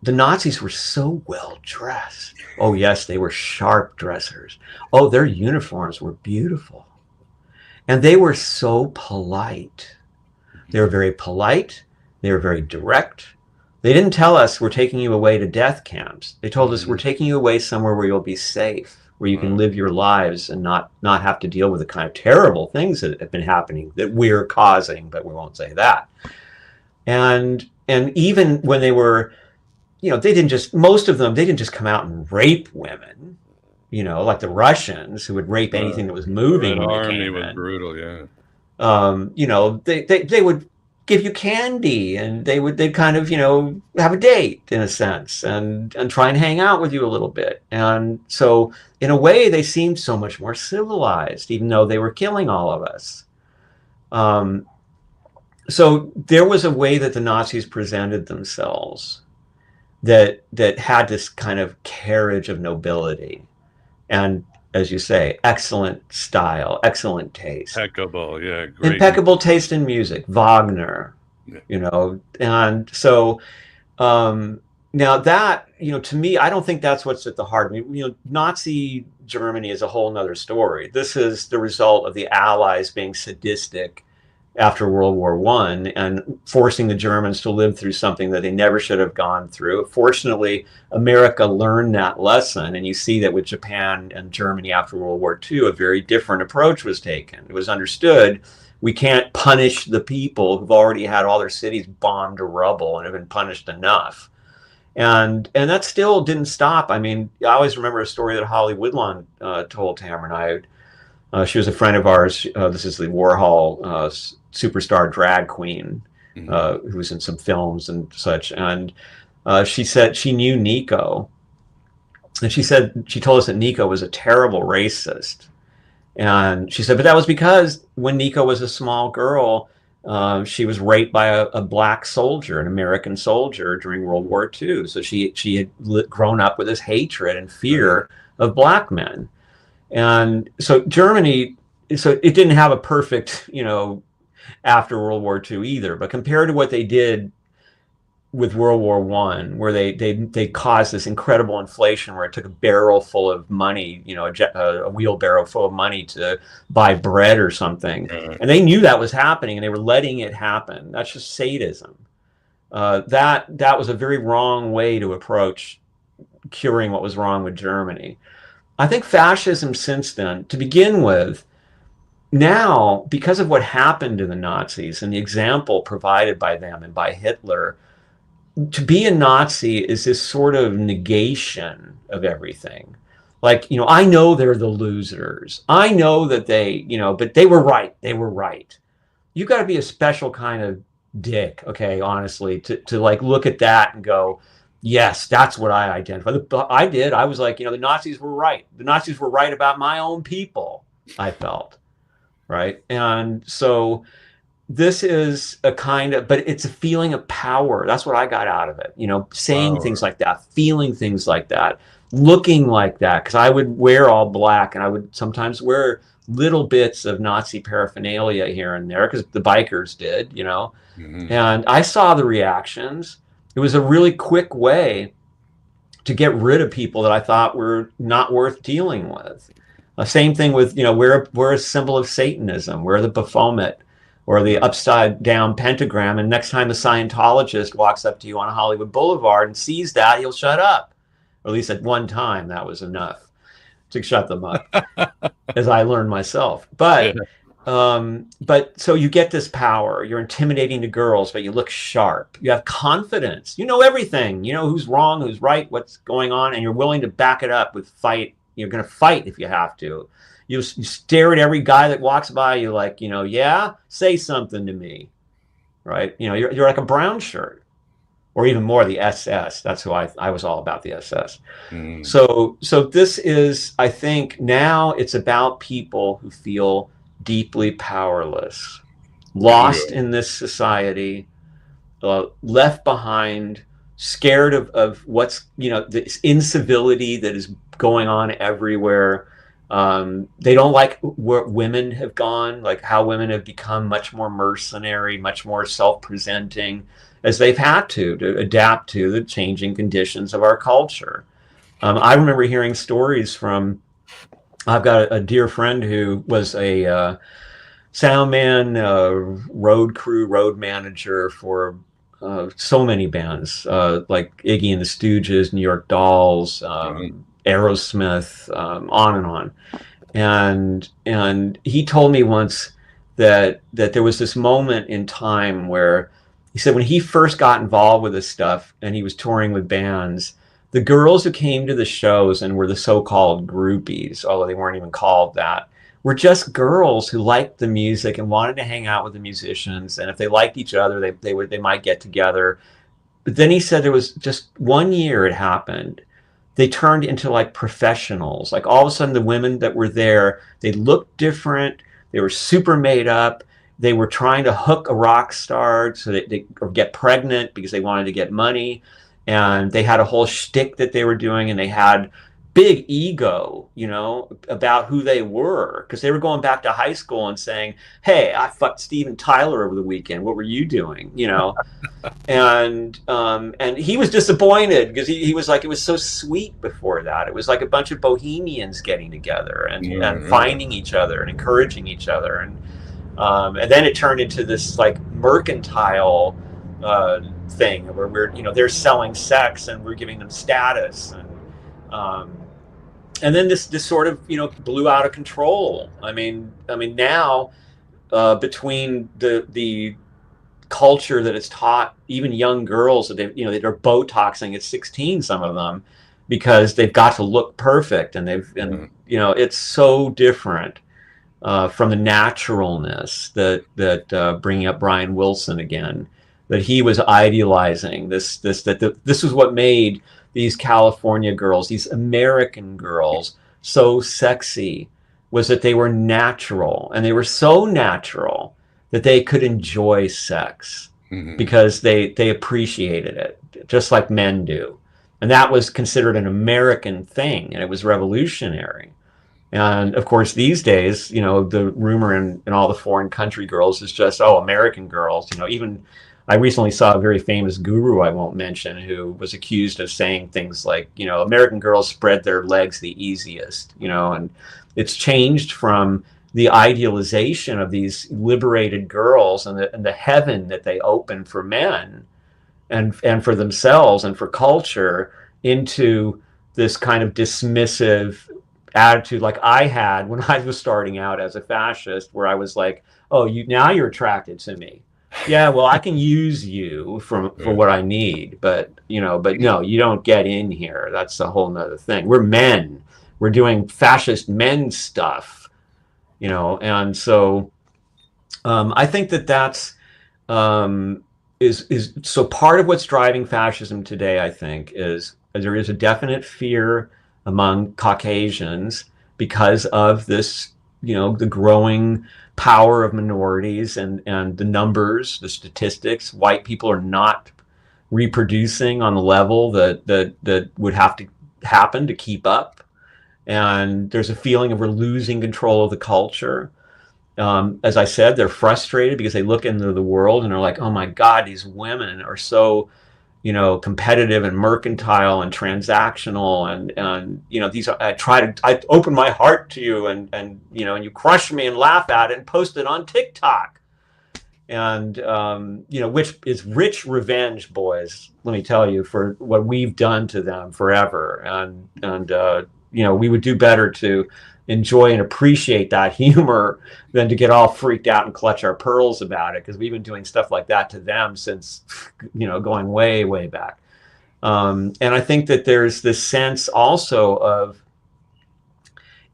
S2: the Nazis were so well dressed. Oh, yes, they were sharp dressers. Oh, their uniforms were beautiful. And they were so polite. They were very polite. They were very direct. They didn't tell us, we're taking you away to death camps. They told us, we're
S1: Mhm.
S2: taking you away somewhere where you'll be safe, where you can
S1: Right.
S2: live your lives and not have to deal with the kind of terrible things that have been happening that we're causing, but we won't say that. And even when they were, they didn't just, most of them, they didn't just come out and rape women, like the Russians, who would rape anything
S1: Right.
S2: that was
S1: The
S2: moving
S1: Red
S2: when they
S1: Army
S2: came
S1: was
S2: in.
S1: brutal, yeah.
S2: They would give you candy, and they'd kind of, have a date in a sense, and try and hang out with you a little bit. And so in a way, they seemed so much more civilized, even though they were killing all of us. Um, so there was a way that the Nazis presented themselves that had this kind of carriage of nobility, and, as you say, excellent style, excellent taste,
S1: Impeccable, yeah, great
S2: impeccable
S1: music.
S2: taste in music, Wagner,
S1: Yeah.
S2: and so, now that, to me, I don't think that's what's at the heart. I mean, Nazi Germany is a whole nother story. This is the result of the Allies being sadistic after World War One, and forcing the Germans to live through something that they never should have gone through. Fortunately, America learned that lesson, and you see that with Japan and Germany after World War II, a very different approach was taken. It was understood, we can't punish the people who've already had all their cities bombed to rubble and have been punished enough. And that still didn't stop. I mean, I always remember a story that Holly Woodlawn told Tamara and I. She was a friend of ours. This is the Warhol superstar drag queen,
S1: Mhm.
S2: who was in some films and such. And she said she knew Nico. And she told us that Nico was a terrible racist. And she said, but that was because when Nico was a small girl, she was raped by a black soldier, an American soldier, during World War II. So she had grown up with this hatred and
S1: Right.
S2: fear of black men. And so Germany, so it didn't have a perfect, after World War II either. But compared to what they did with World War One, where they caused this incredible inflation, where it took a barrel full of money, a wheelbarrow full of money to buy bread or something,
S1: Right.
S2: and they knew that was happening, and they were letting it happen. That's just sadism. That was a very wrong way to approach curing what was wrong with Germany. I think fascism since then, to begin with, now, because of what happened to the Nazis and the example provided by them and by Hitler, to be a Nazi is this sort of negation of everything. Like, I know they're the losers. I know that but they were right. They were right. You got to be a special kind of dick, okay, honestly, to like look at that and go, yes, that's what I identify. I did. I was like, the Nazis were right. The Nazis were right about my own people, I felt. Right. And so this is a kind of, but it's a feeling of power. That's what I got out of it. Saying things
S1: Power.
S2: like that, feeling things like that, looking like that. Because I would wear all black, and I would sometimes wear little bits of Nazi paraphernalia here and there because the bikers did.
S1: Hmm.
S2: And I saw the reactions. It was a really quick way to get rid of people that I thought were not worth dealing with. Same thing with, we're a symbol of Satanism. We're the Baphomet or the
S1: Right.
S2: upside down pentagram. And next time a Scientologist walks up to you on Hollywood Boulevard and sees that, he'll shut up. Or at least at one time, that was enough to shut them up, as I learned myself.
S1: Yeah.
S2: But so you get this power. You're intimidating to girls, but you look sharp. You have confidence. You know everything. You know who's wrong, who's right, what's going on, and you're willing to back it up with fight. You're going to fight if you have to. You stare at every guy that walks by you like, yeah, say something to me, right? You're like a brown shirt, or even more, the SS. That's who I was all about, the SS.
S1: Mm.
S2: So this is, I think now it's about people who feel deeply powerless, lost
S1: Yeah.
S2: in this society, left behind, scared of what's, this incivility that is going on everywhere. They don't like where women have gone, like how women have become much more mercenary, much more self-presenting, as they've had to adapt to the changing conditions of our culture. I remember hearing stories from, I've got a dear friend who was a sound man, road crew, road manager for so many bands, like Iggy and the Stooges, New York Dolls,
S1: Mhm.
S2: Aerosmith, on and on. And he told me once that there was this moment in time where he said when he first got involved with this stuff and he was touring with bands, the girls who came to the shows and were the so-called groupies, although they weren't even called that, were just girls who liked the music and wanted to hang out with the musicians. And if they liked each other, they might get together. But then he said there was just 1 year it happened. They turned into like professionals. Like all of a sudden, the women that were there, they looked different. They were super made up. They were trying to hook a rock star so that they or get pregnant because they wanted to get money. And they had a whole shtick that they were doing, and they had big ego, about who they were, because they were going back to high school and saying, "Hey, I fucked Steven Tyler over the weekend. What were you doing?" And he was disappointed because he was like, it was so sweet before that. It was like a bunch of bohemians getting together and
S1: Yeah.
S2: finding each other and encouraging each other, and then it turned into this like mercantile thing where they're selling sex and we're giving them status, um, and then this sort of blew out of control. I mean now, between the culture that is taught even young girls that that are botoxing at 16, some of them, because they've got to look perfect, and
S1: Yeah.
S2: it's so different from the naturalness that bringing up Brian Wilson again, that he was idealizing this was what made these California girls, these American girls, so sexy, was that they were natural, and they were so natural that they could enjoy sex
S1: Mhm.
S2: because they appreciated it just like men do. And that was considered an American thing, and it was revolutionary. And of course, these days, the rumor in all the foreign country girls is just, oh, American girls. Even I recently saw a very famous guru I won't mention who was accused of saying things like, American girls spread their legs the easiest, and it's changed from the idealization of these liberated girls and the heaven that they open for men and for themselves and for culture into this kind of dismissive, attitude like I had when I was starting out as a fascist, where I was like, oh, now you're attracted to me. Yeah, well, I can use you for
S1: Right.
S2: what I need, but no, you don't get in here. That's a whole nother thing. We're men. We're doing fascist men stuff, and so I think that's is so part of what's driving fascism today. I think is there is a definite fear among Caucasians because of this, the growing power of minorities and the numbers, the statistics. White people are not reproducing on the level that would have to happen to keep up, and there's a feeling of we're losing control of the culture. As I said, they're frustrated because they look into the world and are like, oh my God, these women are so, competitive and mercantile and transactional. And these are, I open my heart to you and you crush me and laugh at it and post it on TikTok. And, which is rich revenge, boys, let me tell you, for what we've done to them forever. And we would do better to enjoy and appreciate that humor than to get all freaked out and clutch our pearls about it, because we've been doing stuff like that to them since, going way, way back. And I think that there's this sense also of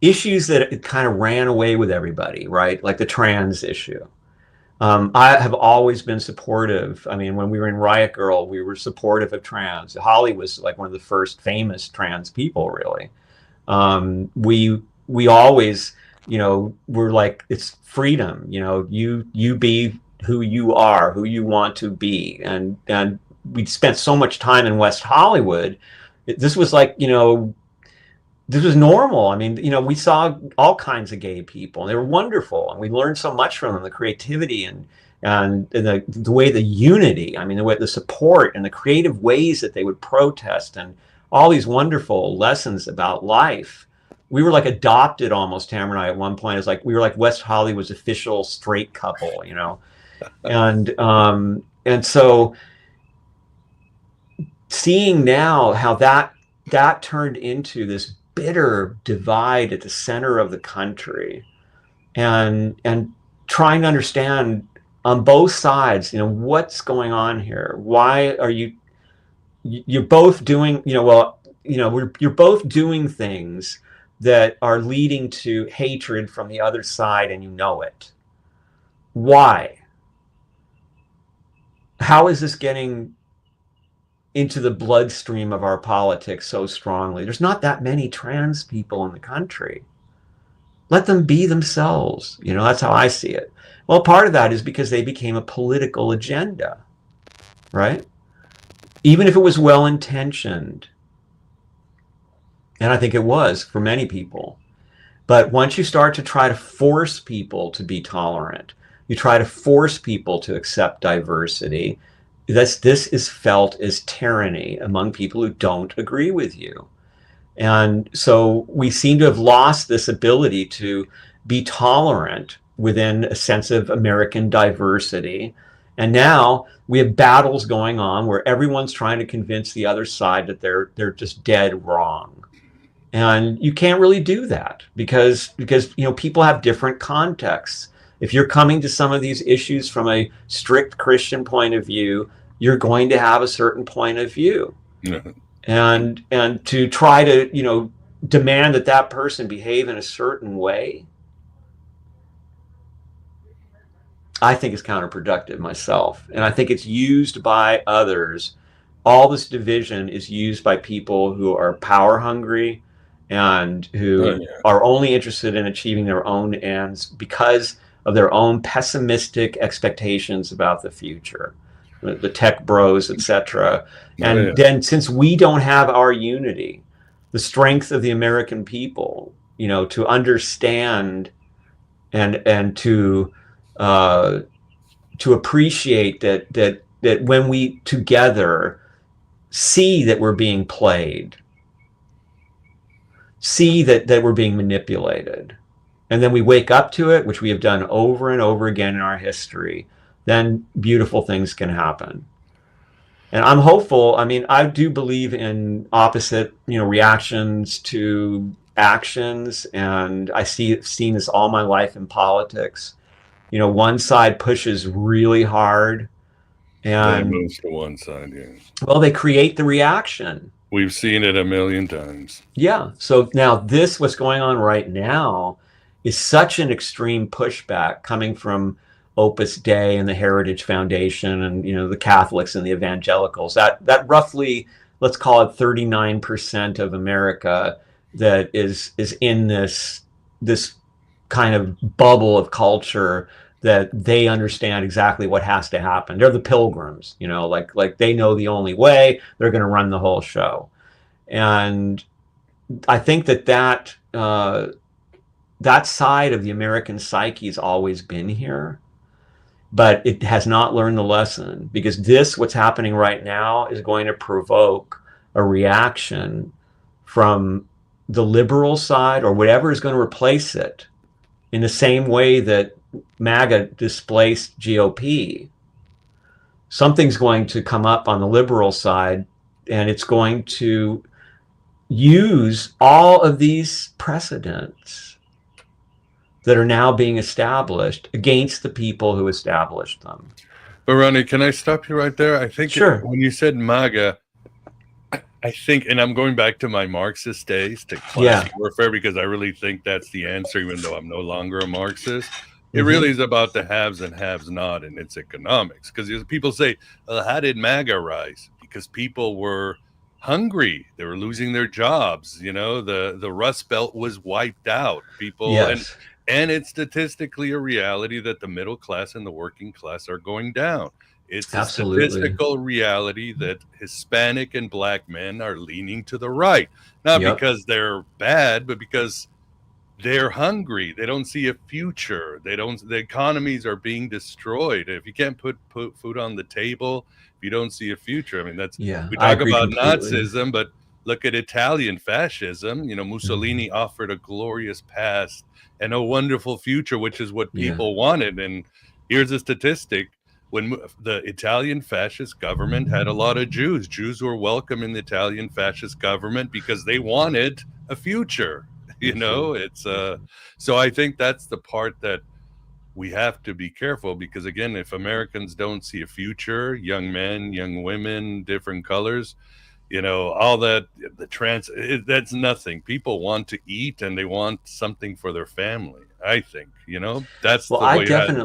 S2: issues that kind of ran away with everybody, right? Like the trans issue. I have always been supportive. I mean, when we were in Riot Grrrl, we were supportive of trans. Holly was like one of the first famous trans people, really. We always, we're like, it's freedom. You be who you are, who you want to be, and we spent so much time in West Hollywood. This was like, this was normal. I mean, we saw all kinds of gay people, and they were wonderful, and we learned so much from them, the creativity and the way, the unity, I mean, the way, the support and the creative ways that they would protest, and all these wonderful lessons about life. We were like adopted almost, Tamara and I, at one point. It's like we were like West Hollywood's official straight couple, and so seeing now how that turned into this bitter divide at the center of the country, and trying to understand on both sides, what's going on here. Why are you're both doing, you're both doing things that are leading to hatred from the other side, and it. Why? How is this getting into the bloodstream of our politics so strongly? There's not that many trans people in the country. Let them be themselves. That's how I see it. Well, part of that is because they became a political agenda, right? Even if it was well-intentioned. And I think it was for many people. But once you start to try to force people to be tolerant, you try to force people to accept diversity, this is felt as tyranny among people who don't agree with you. And so we seem to have lost this ability to be tolerant within a sense of American diversity. And now we have battles going on where everyone's trying to convince the other side that they're just dead wrong. And you can't really do that because people have different contexts. If you're coming to some of these issues from a strict Christian point of view, you're going to have a certain point of view.
S1: Yeah.
S2: And to try to, demand that person behave in a certain way, I think is counterproductive myself. And I think it's used by others. All this division is used by people who are power hungry and who are only interested in achieving their own ends because of their own pessimistic expectations about the future, the tech bros, etc. And then since we don't have our unity, the strength of the American people, to understand and to appreciate that when we together see that we're being played, see that we're being manipulated, and then we wake up to it, which we have done over and over again in our history, then beautiful things can happen. And I'm hopeful. I mean, I do believe in opposite, reactions to actions, and seen this all my life in politics. One side pushes really hard,
S1: Then it
S2: and
S1: moves to one side. Yeah,
S2: well, they create the reaction.
S1: we've seen it a million times.
S2: Yeah. So now what's going on right now is such an extreme pushback coming from Opus Dei and the Heritage Foundation and the Catholics and the evangelicals. That roughly, let's call it 39% of America that is in this kind of bubble of culture that they understand exactly what has to happen. They're the pilgrims, like they know the only way. They're going to run the whole show. And I think that side of the American psyche has always been here, but it has not learned the lesson, because what's happening right now is going to provoke a reaction from the liberal side or whatever is going to replace it, in the same way that MAGA displaced GOP. Something's going to come up on the liberal side, and it's going to use all of these precedents that are now being established against the people who established them.
S1: But Ronnie, can I stop you right there? I think
S2: Sure.
S1: when you said MAGA, I think, and I'm going back to my Marxist days, to class warfare, because I really think that's the answer, even though I'm no longer a Marxist. It really is about the haves and haves not in its economics. Because people say, well, how did MAGA rise? Because people were hungry. They were losing their jobs. The Rust Belt was wiped out. And it's statistically a reality that the middle class and the working class are going down. It's a statistical reality that Hispanic and Black men are leaning to the right, not because they're bad, but because they're hungry. They don't see a future. The economies are being destroyed. If you can't put food on the table, if you don't see a future, I mean, we talk about Nazism, but look at Italian fascism. Mussolini offered a glorious past and a wonderful future, which is what people wanted. And here's a statistic. When the Italian fascist government had a lot of Jews were welcome in the Italian fascist government because they wanted a future. It's so I think that's the part that we have to be careful, because again, if Americans don't see a future, young men, young women, different colors, all that, that's nothing. People want to eat and they want something for their family. I think, that's
S2: well,
S1: the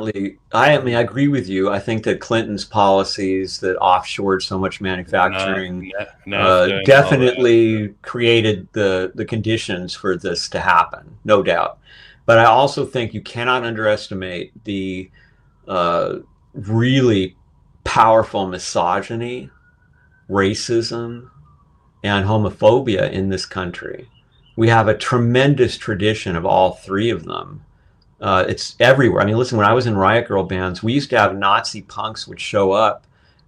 S1: way.
S2: I mean, I agree with you. I think that Clinton's policies that offshored so much manufacturing definitely created the conditions for this to happen, no doubt. But I also think you cannot underestimate the really powerful misogyny, racism, and homophobia in this country. We have a tremendous tradition of all three of them. It's everywhere. I mean, listen, when I was in Riot Grrrl bands, we used to have Nazi punks would show up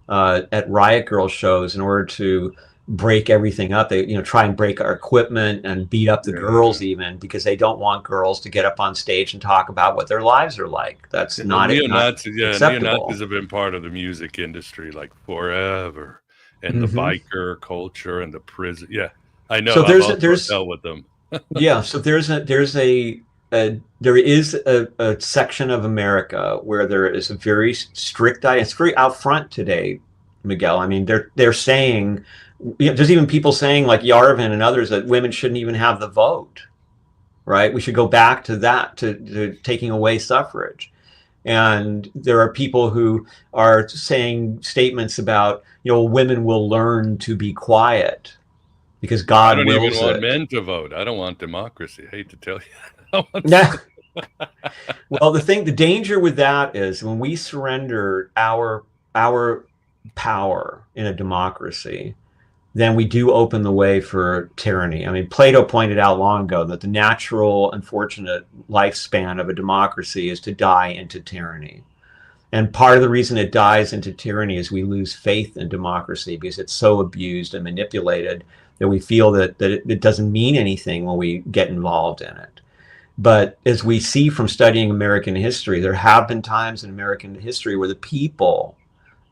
S2: at Riot Grrrl shows in order to break everything up. They, try and break our equipment and beat up the girls, even because they don't want girls to get up on stage and talk about what their lives are like. That's not acceptable.
S1: Neo-Nazis have been part of the music industry like forever, and the biker culture and the prison. Yeah, I know.
S2: So
S1: there's dealt with them.
S2: Yeah, so there is a section of America where there is a very strict diet. It's very out front today, Miguel. I mean, they're saying, there's even people saying, like Yarvin and others, that women shouldn't even have the vote, right? We should go back to that, to taking away suffrage. And there are people who are saying statements about, women will learn to be quiet because God wills it.
S1: I don't even want men to vote. I don't want democracy. I hate to tell you.
S2: Well, the danger with that is when we surrender our power in a democracy, then we do open the way for tyranny. I mean, Plato pointed out long ago that the natural, unfortunate lifespan of a democracy is to die into tyranny. And part of the reason it dies into tyranny is we lose faith in democracy, because it's so abused and manipulated that we feel that it doesn't mean anything when we get involved in it. But as we see from studying American history, there have been times in American history where the people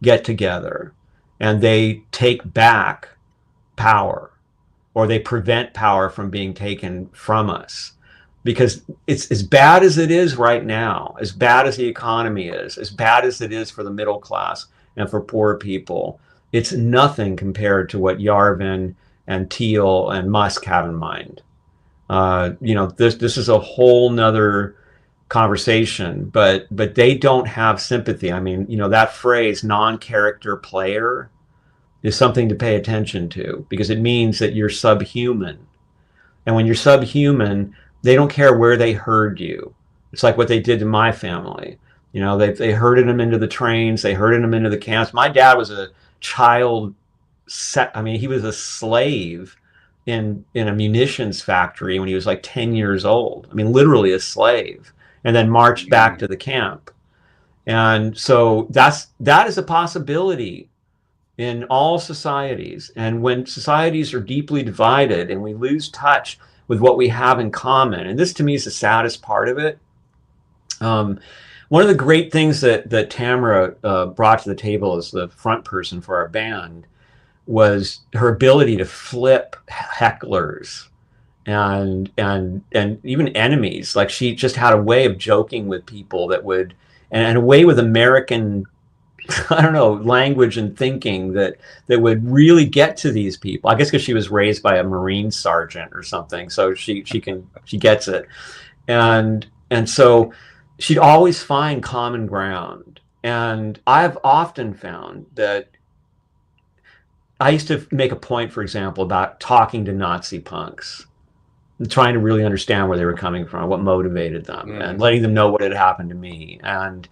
S2: get together and they take back power or they prevent power from being taken from us. Because it's as bad as it is right now, as bad as the economy is, as bad as it is for the middle class and for poor people, it's nothing compared to what Yarvin and Thiel and Musk have in mind. This is a whole nother conversation, but they don't have sympathy. I mean, that phrase non-character player is something to pay attention to, because it means that you're subhuman. And when you're subhuman, they don't care where they herd you. It's like what they did to my family. They herded them into the trains, they herded them into the camps. My dad was a child he was a slave in a munitions factory when he was like 10 years old. I mean, literally a slave, and then marched back to the camp. And so that is a possibility in all societies. And when societies are deeply divided and we lose touch with what we have in common, and this to me is the saddest part of it. One of the great things that Tamara brought to the table as the front person for our band was her ability to flip hecklers and even enemies. Like, she just had a way of joking with people that would, and a way with American, I don't know, language and thinking that would really get to these people. I guess because she was raised by a Marine sergeant or something, so she gets it, and so she'd always find common ground. And I've often found that I used to make a point, for example, about talking to Nazi punks and trying to really understand where they were coming from, what motivated them, and letting them know what had happened to me. And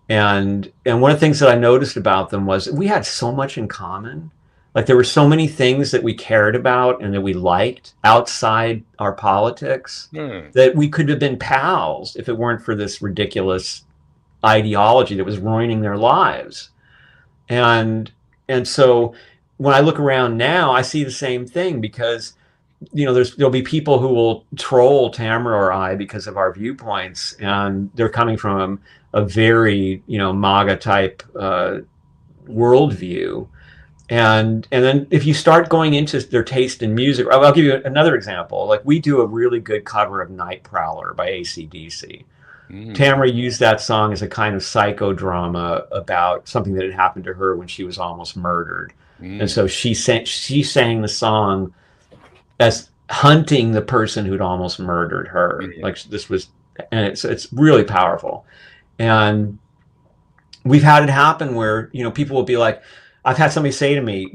S2: one of the things that I noticed about them was we had so much in common. Like, there were so many things that we cared about and that we liked outside our politics that we could have been pals if it weren't for this ridiculous ideology that was ruining their lives. And so when I look around now, I see the same thing, because there'll be people who will troll Tamara or I because of our viewpoints, and they're coming from a very MAGA type worldview. And then if you start going into their taste in music, I'll give you another example. Like, we do a really good cover of Night Prowler by AC/DC. Tamara used that song as a kind of psychodrama about something that had happened to her when she was almost murdered. And so she sang the song as hunting the person who'd almost murdered her. Like, this was, and it's really powerful. And we've had it happen where, people will be like, I've had somebody say to me,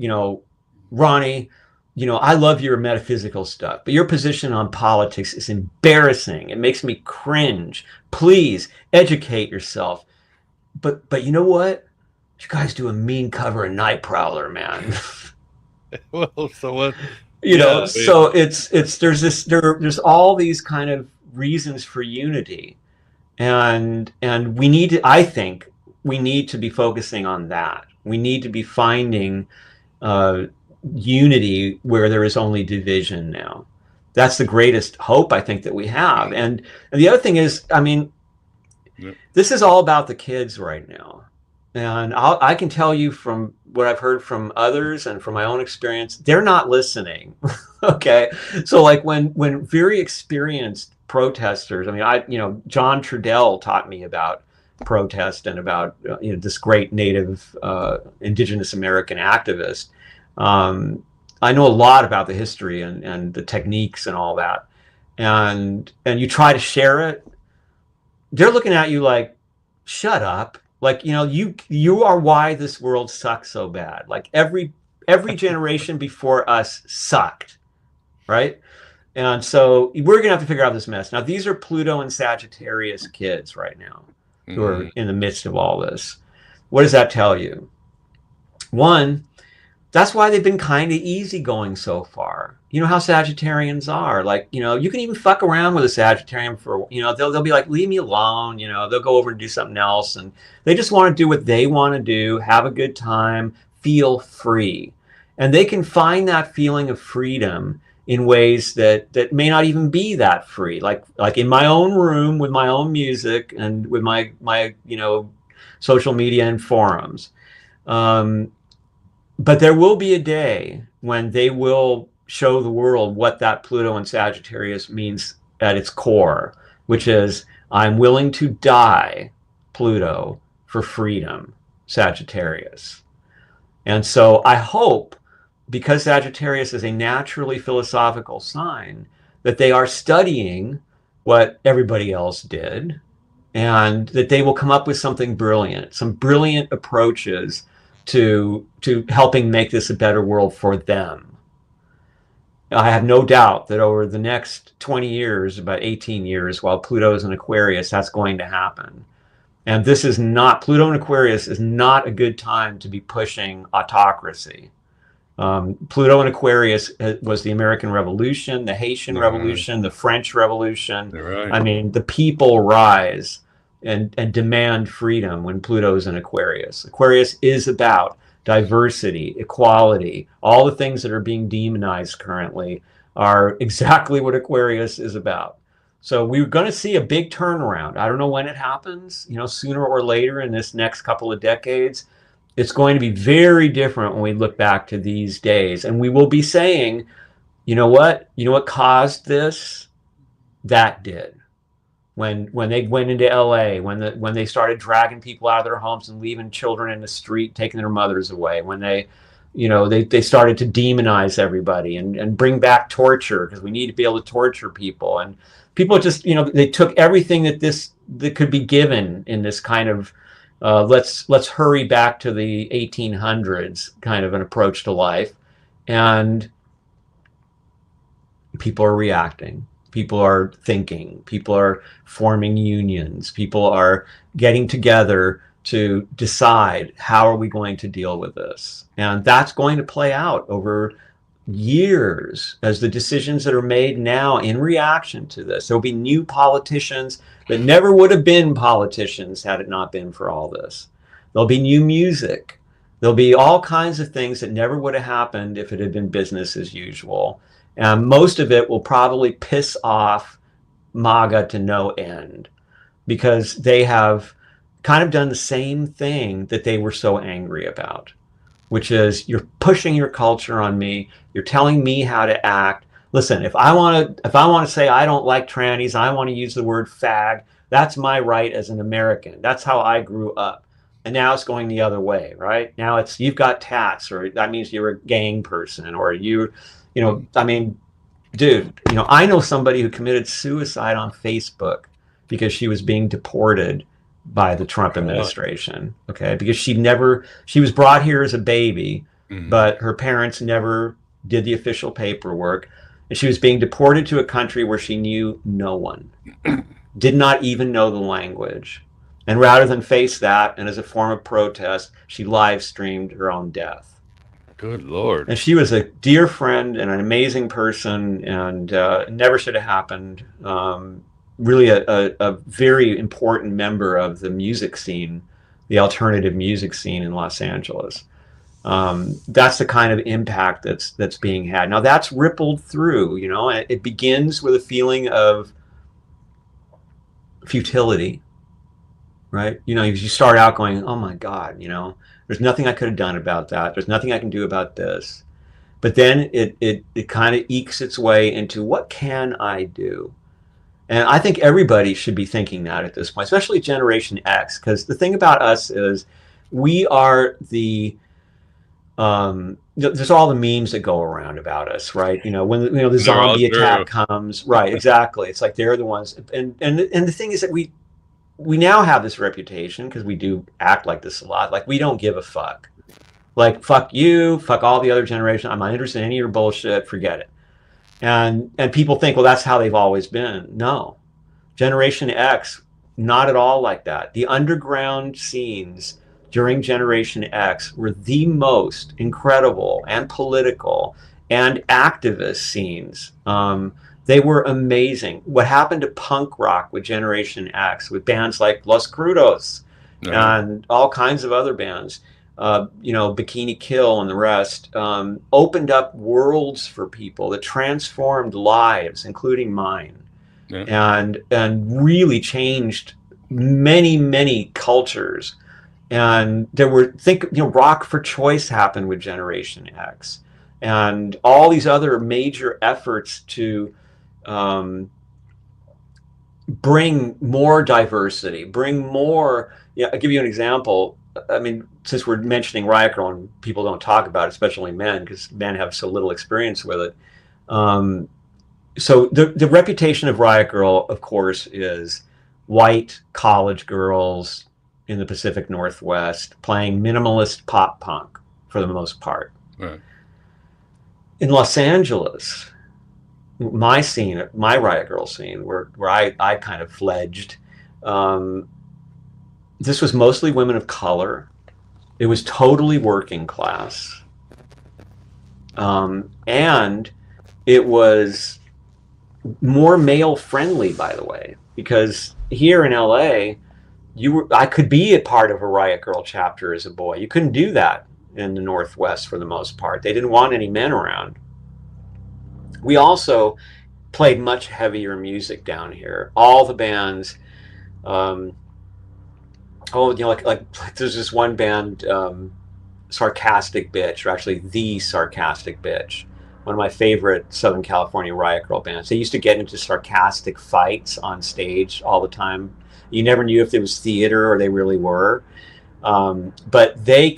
S2: Ronnie, I love your metaphysical stuff, but your position on politics is embarrassing. It makes me cringe. Please educate yourself. But you know what? You guys do a mean cover of Night Prowler, man.
S1: Well, so what?
S2: So there's all these kind of reasons for unity, and I think we need to be focusing on that. We need to be finding unity where there is only division now. That's the greatest hope I think that we have. And the other thing is, I mean, this is all about the kids right now. And I can tell you from what I've heard from others and from my own experience, they're not listening. Okay. So like when very experienced protesters, I mean, John Trudell taught me about protest and about this great native indigenous American activist. I know a lot about the history and the techniques and all that. And you try to share it, they're looking at you like, shut up. Like, you are why this world sucks so bad. Like, every generation before us sucked, right? And so we're gonna have to figure out this mess. Now, these are Pluto and Sagittarius kids right now who are in the midst of all this. What does that tell you? One, that's why they've been kind of easygoing so far. You know how Sagittarians are. Like, you can even fuck around with a Sagittarian for, they'll be like, leave me alone. They'll go over and do something else. And they just want to do what they want to do, have a good time, feel free. And they can find that feeling of freedom in ways that may not even be that free. Like in my own room with my own music and with my social media and forums. But there will be a day when they will show the world what that Pluto and Sagittarius means at its core, which is I'm willing to die, Pluto, for freedom, Sagittarius. And so I hope, because Sagittarius is a naturally philosophical sign, that they are studying what everybody else did, and that they will come up with something brilliant, some brilliant approaches to helping make this a better world for them. I have no doubt that over the next 20 years, about 18 years, while Pluto's in Aquarius, that's going to happen. And this is not, Pluto in Aquarius is not a good time to be pushing autocracy. Pluto in Aquarius was the American Revolution, the Haitian Revolution, the French Revolution.
S1: Right.
S2: I mean, the people rise and demand freedom when Pluto's in Aquarius. Aquarius is about diversity, equality. All the things that are being demonized currently are exactly what Aquarius is about. So we're going to see a big turnaround. I don't know when it happens, sooner or later in this next couple of decades. It's going to be very different when we look back to these days. And we will be saying, you know what caused this? That did. When they went into LA, when they started dragging people out of their homes and leaving children in the street, taking their mothers away, when they started to demonize everybody and bring back torture, because we need to be able to torture people. And people just, they took everything that could be given in this kind of let's hurry back to the 1800s kind of an approach to life. And people are reacting. People are thinking. People are forming unions. People are getting together to decide how are we going to deal with this. And that's going to play out over years as the decisions that are made now in reaction to this. There'll be new politicians that never would have been politicians had it not been for all this. There'll be new music. There'll be all kinds of things that never would have happened if it had been business as usual. And most of it will probably piss off MAGA to no end, because they have kind of done the same thing that they were so angry about, which is you're pushing your culture on me. You're telling me how to act. Listen, if I want to say I don't like trannies, I want to use the word fag, that's my right as an American. That's how I grew up. And now it's going the other way, right? Now it's you've got tats, or that means you're a gang person, or I mean, dude, I know somebody who committed suicide on Facebook because she was being deported by the Trump administration. Okay, because she was brought here as a baby, but her parents never did the official paperwork, and she was being deported to a country where she knew no one, did not even know the language. And rather than face that, and as a form of protest, she live streamed her own death.
S1: Good Lord.
S2: And she was a dear friend and an amazing person, and never should have happened. Really a very important member of the music scene, the alternative music scene in Los Angeles. That's the kind of impact that's being had. Now that's rippled through, it begins with a feeling of futility, right? You start out going, oh my God, there's nothing I could have done about that. There's nothing I can do about this. But then it kind of ekes its way into, what can I do? And I think everybody should be thinking that at this point, especially Generation X, because the thing about us is we are there's all the memes that go around about us, right? When the zombie attack comes, right? Exactly. It's like they're the ones. And the thing is that we now have this reputation, because we do act like this a lot. Like, we don't give a fuck. Like, fuck you, fuck all the other generation. I'm not interested in any of your bullshit. Forget it. And people think, well, that's how they've always been. No. Generation X, not at all like that. The underground scenes during Generation X were the most incredible and political and activist scenes. They were amazing. What happened to punk rock with Generation X, with bands like Los Crudos and all kinds of other bands, Bikini Kill and the rest, opened up worlds for people that transformed lives, including mine, and really changed many, many cultures. And there were, rock for choice happened with Generation X. and all these other major efforts to um, bring more diversity, bring more. Yeah, I'll give you an example. I mean, since we're mentioning Riot Grrrl and people don't talk about it, especially men, because men have so little experience with it. Um, so the reputation of Riot Grrrl, of course, is white college girls in the Pacific Northwest playing minimalist pop punk for the most part.
S1: Right.
S2: In Los Angeles, my scene, my Riot Grrrl scene, where I kind of fledged, um, this was mostly women of color. It was totally working class. And it was more male friendly, by the way, because here in LA, I could be a part of a Riot Grrrl chapter as a boy. You couldn't do that in the Northwest for the most part. They didn't want any men around. We also played much heavier music down here. All the bands, like there's this one band, Sarcastic Bitch, or actually the Sarcastic Bitch, one of my favorite Southern California Riot Grrrl bands. They used to get into sarcastic fights on stage all the time. You never knew if it was theater or they really were. But they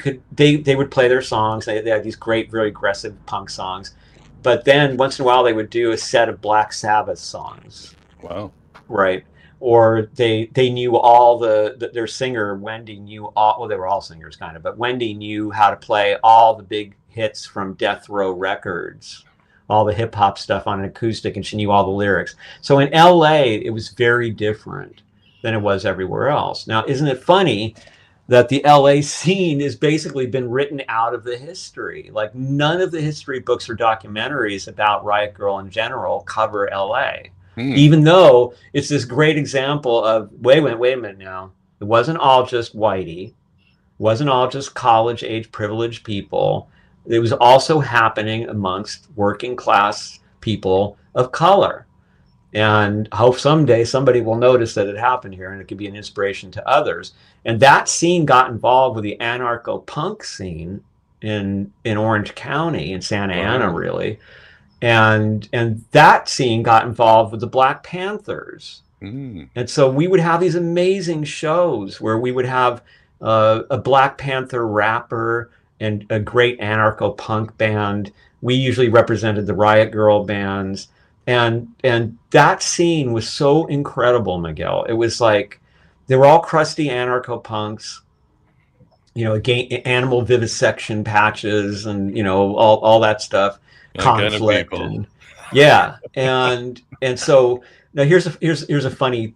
S2: would play their songs. They had these great, very aggressive punk songs. But then once in a while they would do a set of Black Sabbath songs.
S1: Wow.
S2: Right. Or they knew all their singer, Wendy, knew all, well, they were all singers kind of, but Wendy knew how to play all the big hits from Death Row Records, all the hip hop stuff on an acoustic, and she knew all the lyrics. So in LA, it was very different than it was everywhere else. Now, isn't it funny that the LA scene has basically been written out of the history? Like none of the history books or documentaries about Riot Grrrl in general cover LA. Even though it's this great example of, wait a minute now, it wasn't all just whitey, it wasn't all just college age privileged people. It was also happening amongst working class people of color. And I hope someday somebody will notice that it happened here and it could be an inspiration to others. And that scene got involved with the anarcho-punk scene in Orange County, in Santa Ana, really. And that scene got involved with the Black Panthers. And so we would have these amazing shows where we would have a Black Panther rapper and a great anarcho-punk band. We usually represented the Riot Grrrl bands. And that scene was so incredible, Miguel. It was like they were all crusty anarcho-punks, you know, animal vivisection patches and, you know, all that stuff. Conflict kind of and yeah, and so now here's a funny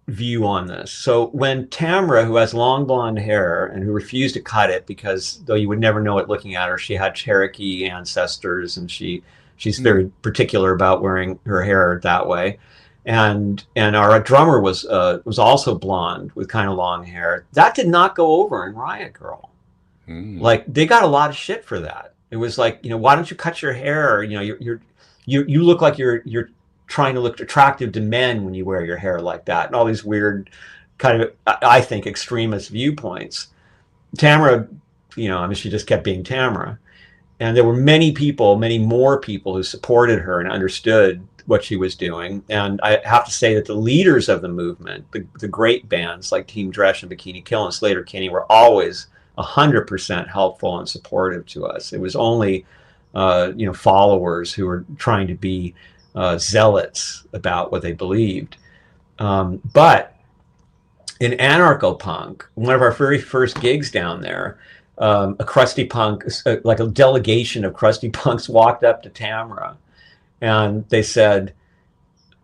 S2: view on this. So when Tamara, who has long blonde hair and who refused to cut it because though you would never know it looking at her, she had Cherokee ancestors and she's very particular about wearing her hair that way. And our drummer was also blonde with kind of long hair. That did not go over in Riot Grrrl. Like they got a lot of shit for that. It was like, you know, why don't you cut your hair? You know, you look like you're trying to look attractive to men when you wear your hair like that, and all these weird kind of, I think, extremist viewpoints. Tamara, you know, I mean, she just kept being Tamara, and there were many more people who supported her and understood what she was doing. And I have to say that the leaders of the movement, the great bands like Team Dresch and Bikini Kill and Slater Kinney, were always 100% helpful and supportive to us. It was only, you know, followers who were trying to be zealots about what they believed. But in anarcho-punk, one of our very first gigs down there, a crusty punk, like a delegation of crusty punks, walked up to Tamara, and they said,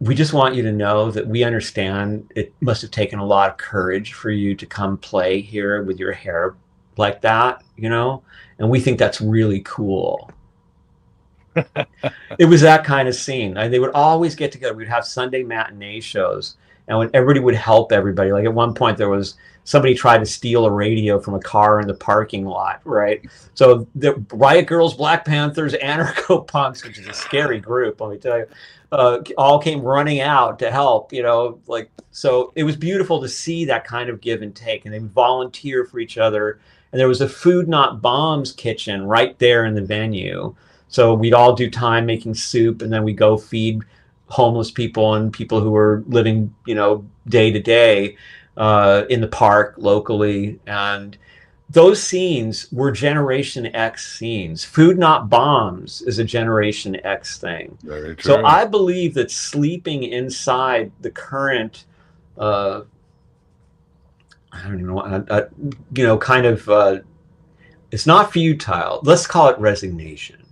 S2: "We just want you to know that we understand it must have taken a lot of courage for you to come play here with your hair like that, you know, and we think that's really cool." It was that kind of scene. And they would always get together. We'd have Sunday matinee shows, and when everybody would help everybody. Like at one point there was somebody tried to steal a radio from a car in the parking lot, right? So the Riot Grrrls, Black Panthers, anarcho punks, which is a scary group, let me tell you, all came running out to help, you know, like, so it was beautiful to see that kind of give and take, and they would volunteer for each other. and there was a Food Not Bombs kitchen right there in the venue. So we'd all do time making soup, and then we go feed homeless people and people who were living, day to day in the park locally. And those scenes were Generation X scenes. Food Not Bombs is a Generation X thing.
S1: Very true.
S2: So I believe that sleeping inside the current, I don't even know, kind of, it's not futile. Let's call it resignation.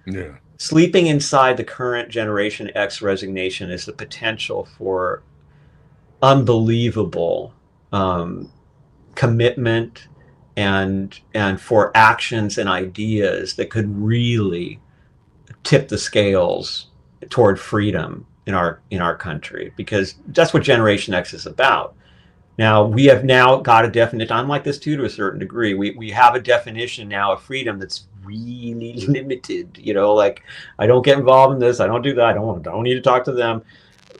S1: Yeah.
S2: Sleeping inside the current Generation X resignation is the potential for unbelievable commitment and for actions and ideas that could really tip the scales toward freedom in our country, because that's what Generation X is about. Now, we have now got a definition. I'm like this too, to a certain degree. We have a definition now of freedom that's really limited. Like, I don't get involved in this. I don't do that. I don't need to talk to them.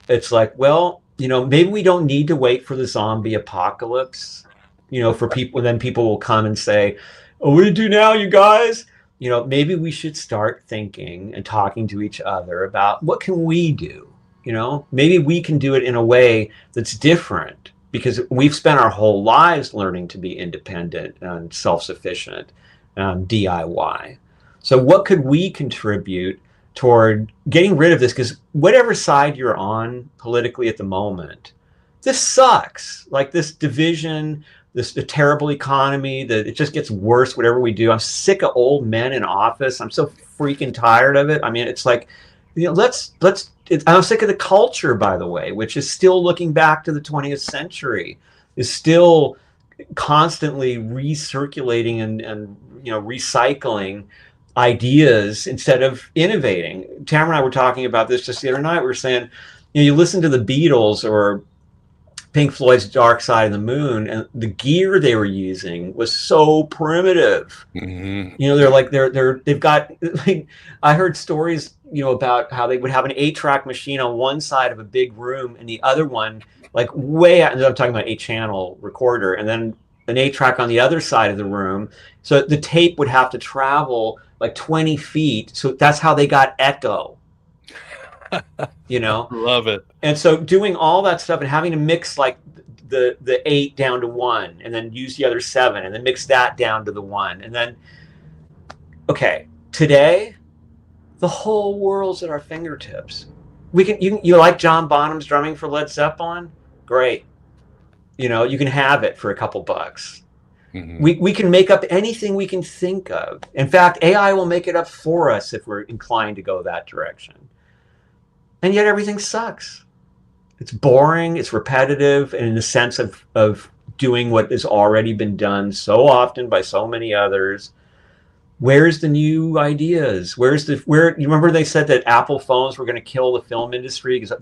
S2: It's like, well, maybe we don't need to wait for the zombie apocalypse, for people. Then people will come and say, "Oh, what do you do now, you guys?" Maybe we should start thinking and talking to each other about what can we do. Maybe we can do it in a way that's different, because we've spent our whole lives learning to be independent and self-sufficient, DIY. So what could we contribute toward getting rid of this? Because whatever side you're on politically at the moment, this sucks. Like, this division, the terrible economy, that it just gets worse whatever we do. I'm sick of old men in office. I'm so freaking tired of it. I mean, it's like, I'm sick of the culture, by the way, which is still looking back to the 20th century, is still constantly recirculating and recycling ideas instead of innovating. Tamara and I were talking about this just the other night. We were saying, you listen to the Beatles or Pink Floyd's Dark Side of the Moon, and the gear they were using was so primitive.
S1: Mm-hmm.
S2: They've got, like, I heard stories, about how they would have an 8-track machine on one side of a big room, and the other one, like, way out, and I'm talking about 8-channel recorder, and then an 8-track on the other side of the room. So the tape would have to travel like 20 feet. So that's how they got echo.
S1: Love it.
S2: And so doing all that stuff and having to mix like the 8 down to 1, and then use the other 7, and then mix that down to the 1, and then, okay, today the whole world's at our fingertips. You like John Bonham's drumming for Led Zeppelin? Great. You can have it for a couple bucks.
S1: Mm-hmm.
S2: We can make up anything we can think of. In fact, AI will make it up for us if we're inclined to go that direction. And yet everything sucks. It's boring, it's repetitive, and in the sense of doing what has already been done so often by so many others. Where's the new ideas? Where you remember they said that Apple phones were going to kill the film industry because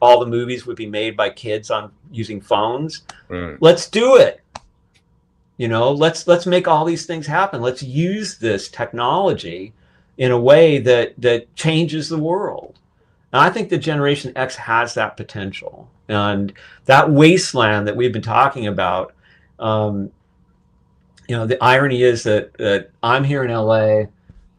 S2: all the movies would be made by kids on using phones?
S1: Right.
S2: Let's do it. Let's make all these things happen. Let's use this technology in a way that changes the world. And I think that Generation X has that potential. And that wasteland that we've been talking about, the irony is that I'm here in LA.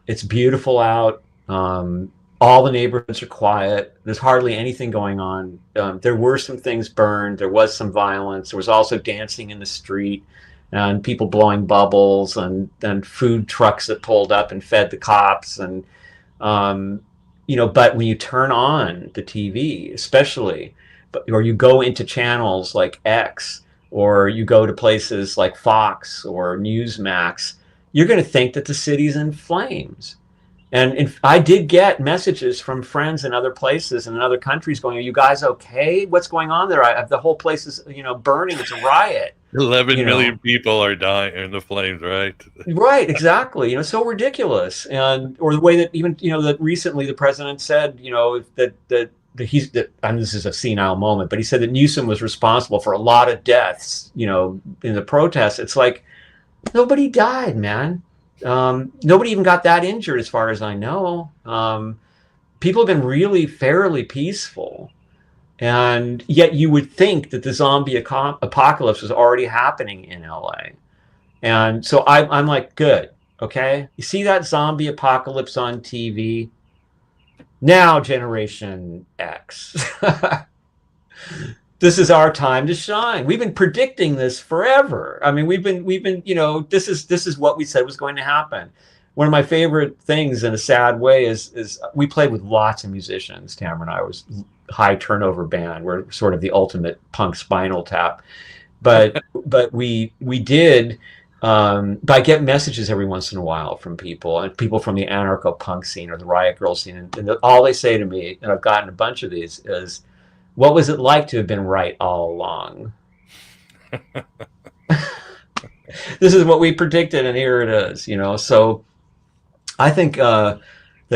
S2: It's beautiful out. All the neighborhoods are quiet. There's hardly anything going on. There were some things burned. There was some violence. There was also dancing in the street, and people blowing bubbles, and food trucks that pulled up and fed the cops. And, but when you turn on the TV, especially, or you go into channels like X, or you go to places like Fox or Newsmax, you're going to think that the city's in flames. And I did get messages from friends in other places and in other countries going, "Are you guys okay? What's going on there? The whole place is, burning. It's a riot."
S1: 11 million people are dying in the flames, right?
S2: Right, exactly. So ridiculous. Or the way that even, that recently the president said, that and this is a senile moment, but he said that Newsom was responsible for a lot of deaths, in the protests. It's like, nobody died, man. Nobody even got that injured, as far as I know. People have been really fairly peaceful. And yet you would think that the zombie apocalypse was already happening in LA. And so I'm like, good. Okay. You see that zombie apocalypse on TV? Now, Generation X. This is our time to shine. We've been predicting this forever. I mean, we've been, this is what we said was going to happen. One of my favorite things in a sad way is we played with lots of musicians. Tamara and I was high turnover band. We're sort of the ultimate punk Spinal Tap. But we did but I get messages every once in a while from people, and people from the anarcho punk scene or the Riot Grrrl scene, and all they say to me, and I've gotten a bunch of these, is, "What was it like to have been right all along?" This is what we predicted, and here it is. So I think that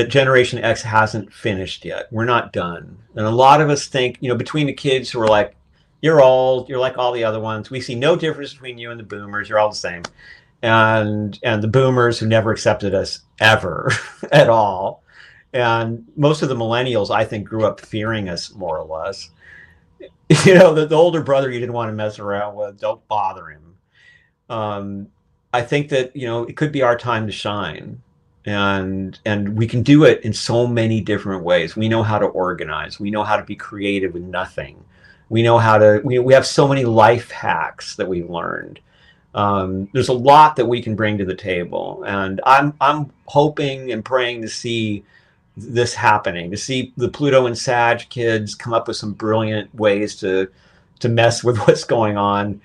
S2: Generation X hasn't finished yet. We're not done, and a lot of us think, between the kids who are like, "You're old. You're like all the other ones. We see no difference between you and the boomers. You're all the same." And the boomers who never accepted us ever at all. And most of the millennials, I think, grew up fearing us more or less. The older brother you didn't want to mess around with, don't bother him. I think that, it could be our time to shine. And we can do it in so many different ways. We know how to organize. We know how to be creative with nothing. We know how to, we have so many life hacks that we've learned. There's a lot that we can bring to the table, and I'm hoping and praying to see this happening, to see the Pluto and Sag kids come up with some brilliant ways to mess with what's going on,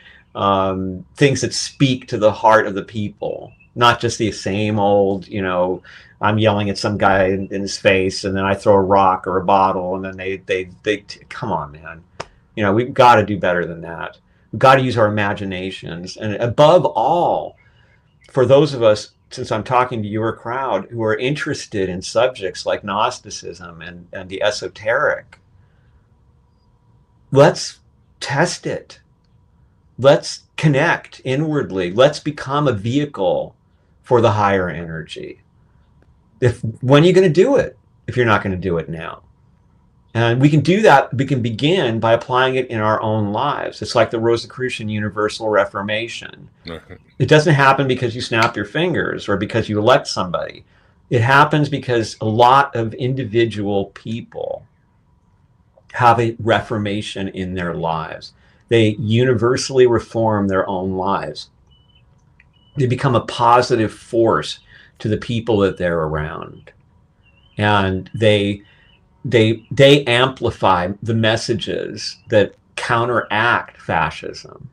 S2: things that speak to the heart of the people, not just the same old, I'm yelling at some guy in his face, and then I throw a rock or a bottle, and then they come on, man. We've got to do better than that. We've got to use our imaginations. And above all, for those of us, since I'm talking to your crowd, who are interested in subjects like Gnosticism and the esoteric, let's test it. Let's connect inwardly. Let's become a vehicle for the higher energy. When are you going to do it if you're not going to do it now? And we can do that. We can begin by applying it in our own lives. It's like the Rosicrucian Universal Reformation. It doesn't happen because you snap your fingers or because you elect somebody. It happens because a lot of individual people have a reformation in their lives. They universally reform their own lives. They become a positive force to the people that they're around. And they amplify the messages that counteract fascism.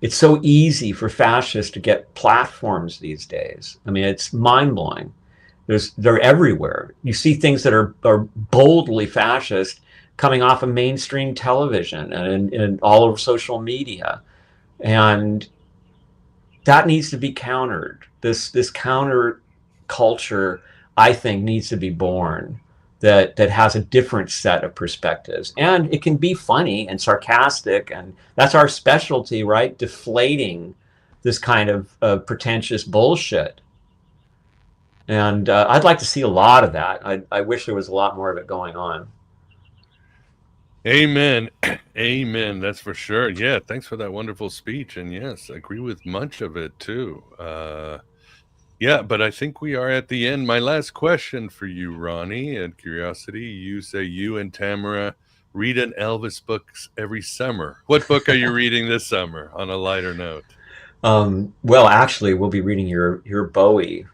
S2: It's so easy for fascists to get platforms these days. I mean, it's mind-blowing. They're everywhere. You see things that are boldly fascist coming off of mainstream television and all over social media. And that needs to be countered. This counter culture, I think, needs to be born. That has a different set of perspectives, and it can be funny and sarcastic, and that's our specialty, right? Deflating this kind of pretentious bullshit. And I'd like to see a lot of that. I wish there was a lot more of it going on.
S1: Amen. Amen. That's for sure. Yeah. Thanks for that wonderful speech. And yes, I agree with much of it too. Yeah, but I think we are at the end. My last question for you, Ronnie, and curiosity, you say you and Tamara read an Elvis book every summer. What book are you reading this summer, on a lighter note?
S2: Well, actually, we'll be reading your Bowie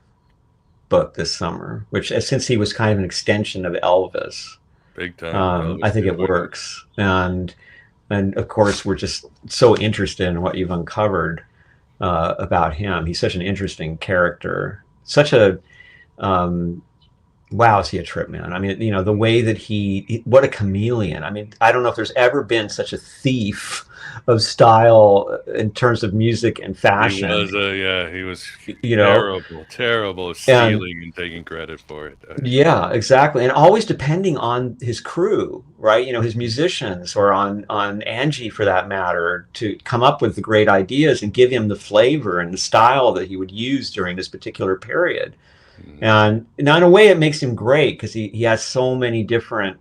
S2: book this summer, which, since he was kind of an extension of Elvis,
S1: big time.
S2: I think it works. And of course, we're just so interested in what you've uncovered about him. He's such an interesting character. Such a wow, is he a trip, man? I mean, the way that what a chameleon. I mean, I don't know if there's ever been such a thief of style in terms of music and fashion.
S1: He was terrible stealing and taking credit for it.
S2: Yeah, exactly. And always depending on his crew, right? His musicians, or on Angie for that matter, to come up with the great ideas and give him the flavor and the style that he would use during this particular period. And now, in a way, it makes him great because he has so many different,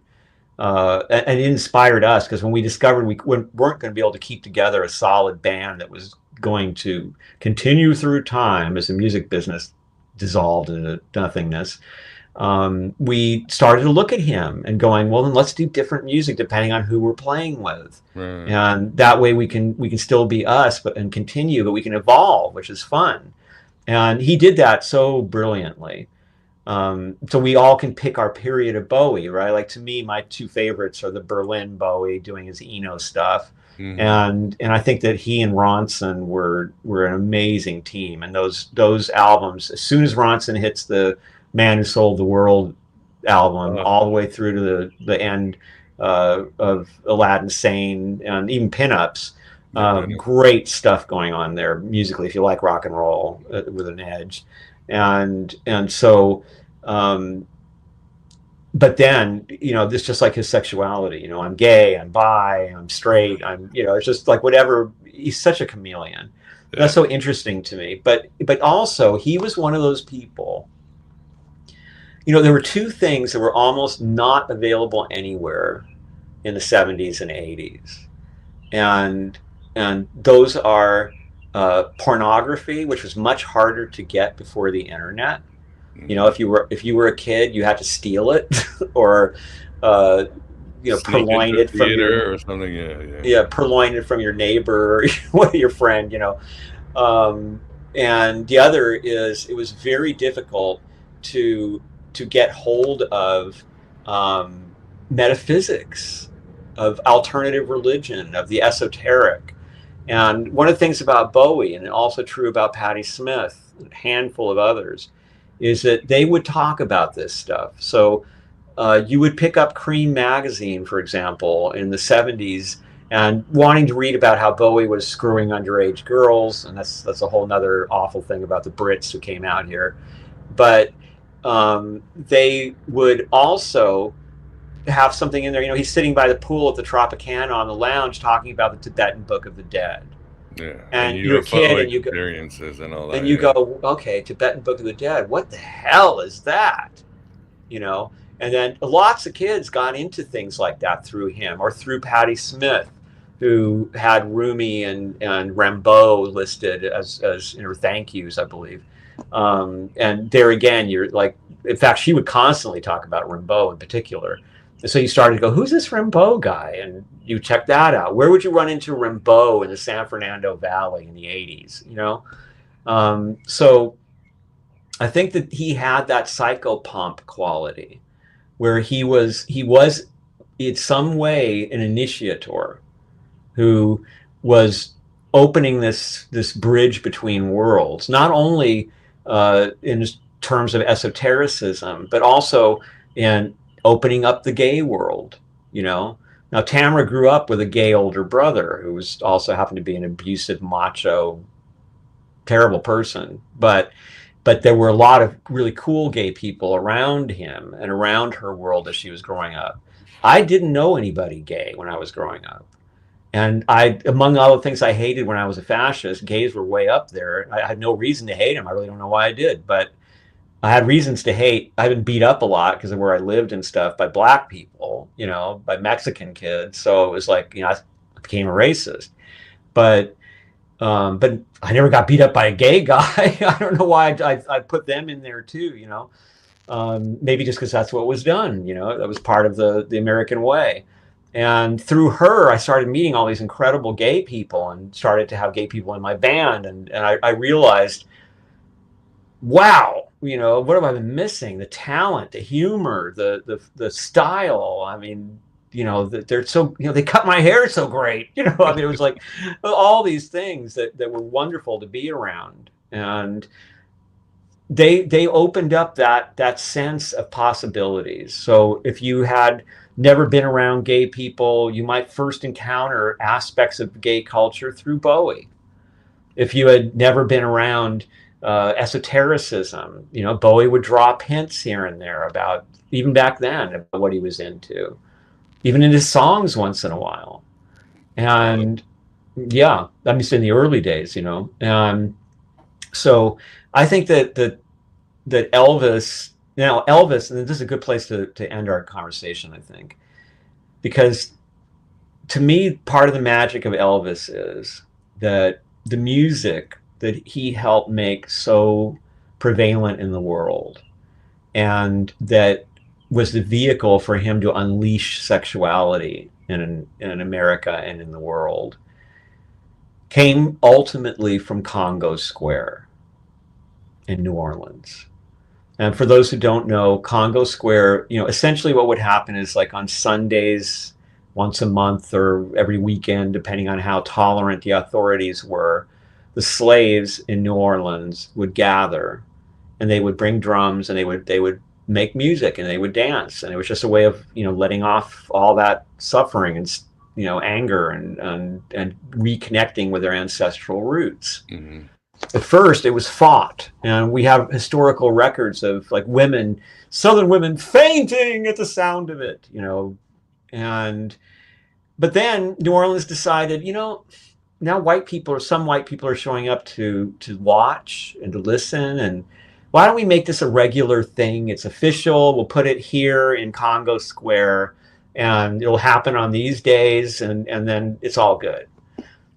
S2: and it inspired us, because when we discovered we weren't going to be able to keep together a solid band that was going to continue through time as the music business dissolved into nothingness, we started to look at him and going, well, then let's do different music depending on who we're playing with.
S1: Right.
S2: And that way we can still be us, and continue, but we can evolve, which is fun. And he did that so brilliantly. So we all can pick our period of Bowie, right? Like, to me, my two favorites are the Berlin Bowie doing his Eno stuff. And I think that he and Ronson were an amazing team. And those albums, as soon as Ronson hits the Man Who Sold the World album, all the way through to the end of Aladdin Sane and even Pinups, great stuff going on there musically, if you like rock and roll with an edge. And so, but then, this just like his sexuality, I'm gay, I'm bi, I'm straight, it's just like whatever. He's such a chameleon. Yeah. That's so interesting to me. But also, he was one of those people, there were two things that were almost not available anywhere in the 70s and 80s. And those are pornography, which was much harder to get before the internet. If you were a kid, you had to steal it or purloin it from your,
S1: or something.
S2: Purloin it from your neighbor or your friend. And the other is, it was very difficult to get hold of metaphysics, of alternative religion, of the esoteric. And one of the things about Bowie, and also true about Patti Smith, a handful of others, is that they would talk about this stuff. So you would pick up Cream magazine, for example, in the 70s, and wanting to read about how Bowie was screwing underage girls, and that's a whole nother awful thing about the Brits who came out here. But they would also have something in there. He's sitting by the pool at the Tropicana on the lounge talking about the Tibetan Book of the Dead.
S1: Yeah,
S2: and you're a kid, and you go,
S1: experiences and all that.
S2: And you go, okay, Tibetan Book of the Dead. What the hell is that? And then lots of kids got into things like that through him, or through Patti Smith, who had Rumi and Rimbaud listed as in her thank yous, I believe. And there again, you're like, in fact, she would constantly talk about Rimbaud in particular. And so you started to go, who's this Rimbaud guy? And you check that out. Where would you run into Rimbaud in the San Fernando Valley in the 80s? So I think that he had that psychopomp quality, where he was in some way an initiator who was opening this bridge between worlds, not only in terms of esotericism, but also in opening up the gay world. Now, Tamara grew up with a gay older brother who was also happened to be an abusive, macho, terrible person. But there were a lot of really cool gay people around him and around her world as she was growing up. I didn't know anybody gay when I was growing up. And among all the things I hated when I was a fascist, gays were way up there. I had no reason to hate them. I really don't know why I did, but I had reasons to hate. I've been beat up a lot because of where I lived and stuff by black people, by Mexican kids. So it was like, I became a racist. But I never got beat up by a gay guy. I don't know why I put them in there too, maybe just because that's what was done, that was part of the American way. And through her, I started meeting all these incredible gay people and started to have gay people in my band. And I realized, wow, what have I been missing? The talent, the humor, the style. I mean, they're so, they cut my hair so great. It was like all these things that were wonderful to be around. And they opened up that sense of possibilities. So if you had never been around gay people, you might first encounter aspects of gay culture through Bowie. If you had never been around esotericism, Bowie would drop hints here and there about, even back then, about what he was into, even in his songs once in a while. And yeah, I'm just in the early days, so I think that Elvis, Elvis, and this is a good place to end our conversation, I think, because to me, part of the magic of Elvis is that the music that he helped make so prevalent in the world, and that was the vehicle for him to unleash sexuality in America and in the world, came ultimately from Congo Square in New Orleans. And for those who don't know, Congo Square, essentially what would happen is, like, on Sundays, once a month or every weekend, depending on how tolerant the authorities were, the slaves in New Orleans would gather, and they would bring drums, and they would make music, and they would dance, and it was just a way of letting off all that suffering and anger, and reconnecting with their ancestral roots.
S1: Mm-hmm.
S2: At first, it was fought, and we have historical records of, like, Southern women fainting at the sound of it, but then New Orleans decided, now some white people are showing up to watch and to listen, and why don't we make this a regular thing? It's official. We'll put it here in Congo Square, and it'll happen on these days, and then it's all good.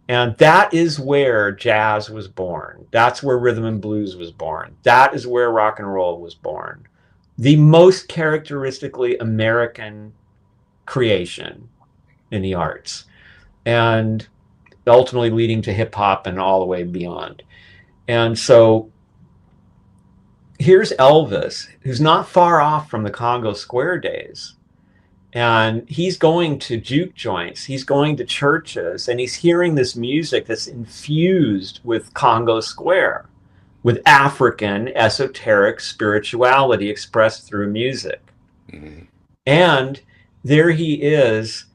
S2: And that is where jazz was born. That's where rhythm and blues was born. That is where rock and roll was born. The most characteristically American creation in the arts, and ultimately leading to hip hop and all the way beyond. And so here's Elvis, who's not far off from the Congo Square days. And he's going to juke joints, he's going to churches, and he's hearing this music that's infused with Congo Square, with African esoteric spirituality expressed through music.
S1: Mm-hmm.
S2: And there he is,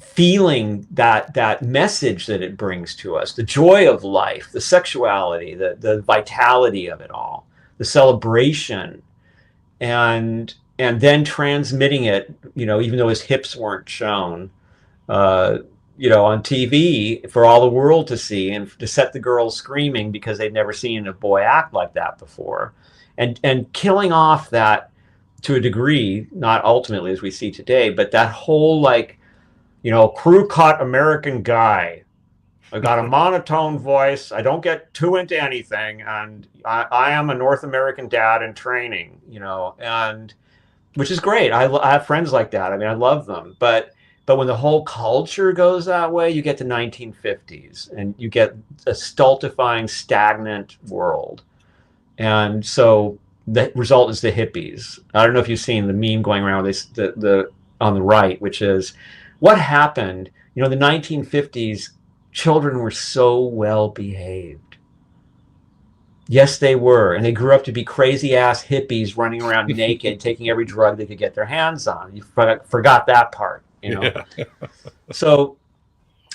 S2: feeling that message that it brings to us, the joy of life, the sexuality, the vitality of it all, the celebration, and then transmitting it, even though his hips weren't shown, on TV for all the world to see, and to set the girls screaming because they'd never seen a boy act like that before, and killing off that, to a degree, not ultimately as we see today, but that whole, like, crew cut American guy. I got a monotone voice. I don't get too into anything, and I am a North American dad in training, and which is great. I have friends like that. I mean, I love them. But when the whole culture goes that way, you get the 1950s, and you get a stultifying, stagnant world. And so the result is the hippies. I don't know if you've seen the meme going around with this, the on the right, which is, what happened? The 1950s, children were so well behaved. Yes, they were. And they grew up to be crazy ass hippies running around naked, taking every drug they could get their hands on. You forgot that part,
S1: Yeah.
S2: So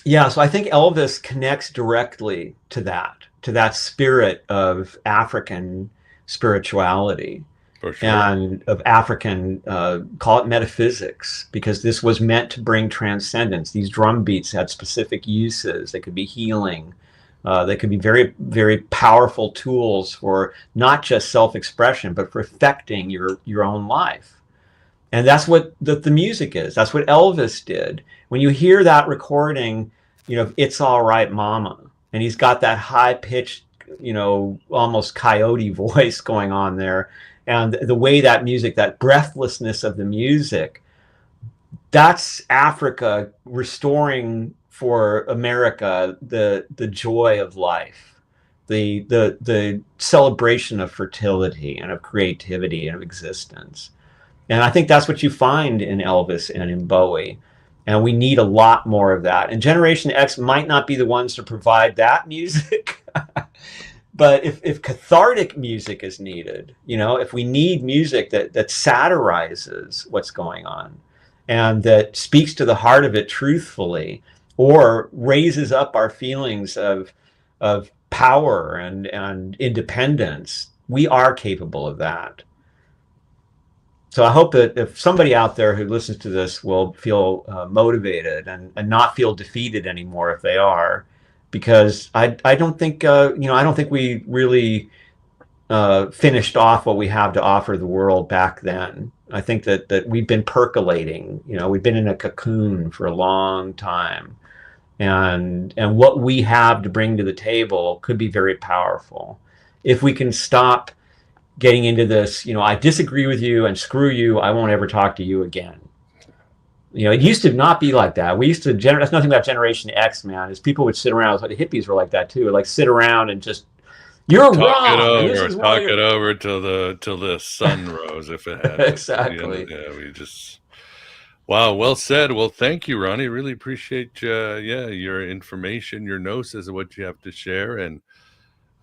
S2: I think Elvis connects directly to that spirit of African spirituality.
S1: For sure.
S2: And of African, call it metaphysics, because this was meant to bring transcendence. These drum beats had specific uses. They could be healing. They could be very, very powerful tools for not just self-expression, but for affecting your own life. And that's what the music is. That's what Elvis did. When you hear that recording, It's All Right, Mama, and he's got that high-pitched, almost coyote voice going on there, and the way that music, that breathlessness of the music, that's Africa restoring for America the joy of life, the celebration of fertility and of creativity and of existence. And I think that's what you find in Elvis and in Bowie. And we need a lot more of that. And Generation X might not be the ones to provide that music. But if cathartic music is needed, if we need music that satirizes what's going on and that speaks to the heart of it truthfully, or raises up our feelings of power and independence, we are capable of that. So I hope that if somebody out there who listens to this will feel motivated and not feel defeated anymore if they are, because I don't think I don't think we really finished off what we have to offer the world back then. I think that we've been percolating. We've been in a cocoon for a long time, and what we have to bring to the table could be very powerful if we can stop getting into this, I disagree with you and screw you, I won't ever talk to you again. It used to not be like that. We used to that's nothing about Generation X, man. Is people would sit around, the hippies were like that too, like sit around and just, you're wrong, and this is why
S1: talk it over till the sun rose if it had
S2: exactly.
S1: yeah, we just wow, well said. Well, thank you, Ronnie. Really appreciate your information, your gnosis of what you have to share, and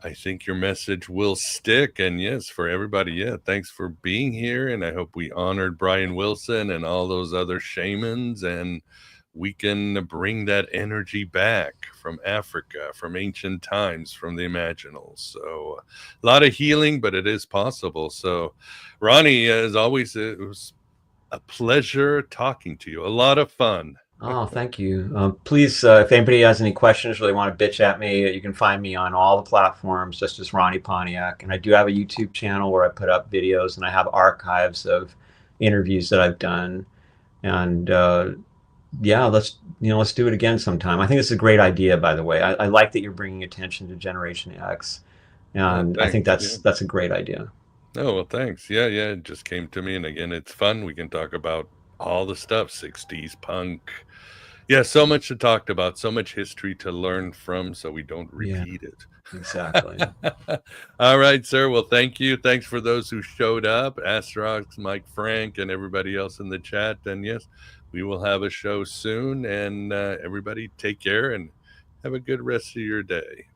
S1: I think your message will stick. And yes, for everybody, thanks for being here. And I hope we honored Brian Wilson and all those other shamans, and we can bring that energy back from Africa, from ancient times, from the imaginals. So a lot of healing, but it is possible. So Ronnie, as always, it was a pleasure talking to you. A lot of fun.
S2: Oh, thank you. Please, if anybody has any questions, really want to bitch at me, you can find me on all the platforms, just as Ronnie Pontiac. And I do have a YouTube channel where I put up videos, and I have archives of interviews that I've done. And yeah, let's do it again sometime. I think it's a great idea, by the way. I like that you're bringing attention to Generation X, and I think that's a great idea.
S1: Oh, well, thanks. Yeah, it just came to me. And again, it's fun. We can talk about all the stuff, 60s punk. Yeah, so much to talk about, so much history to learn from, so we don't repeat it.
S2: Exactly.
S1: All right, sir. Well, thank you. Thanks for those who showed up, Astrox, Mike Frank, and everybody else in the chat. And yes, we will have a show soon. And everybody take care and have a good rest of your day.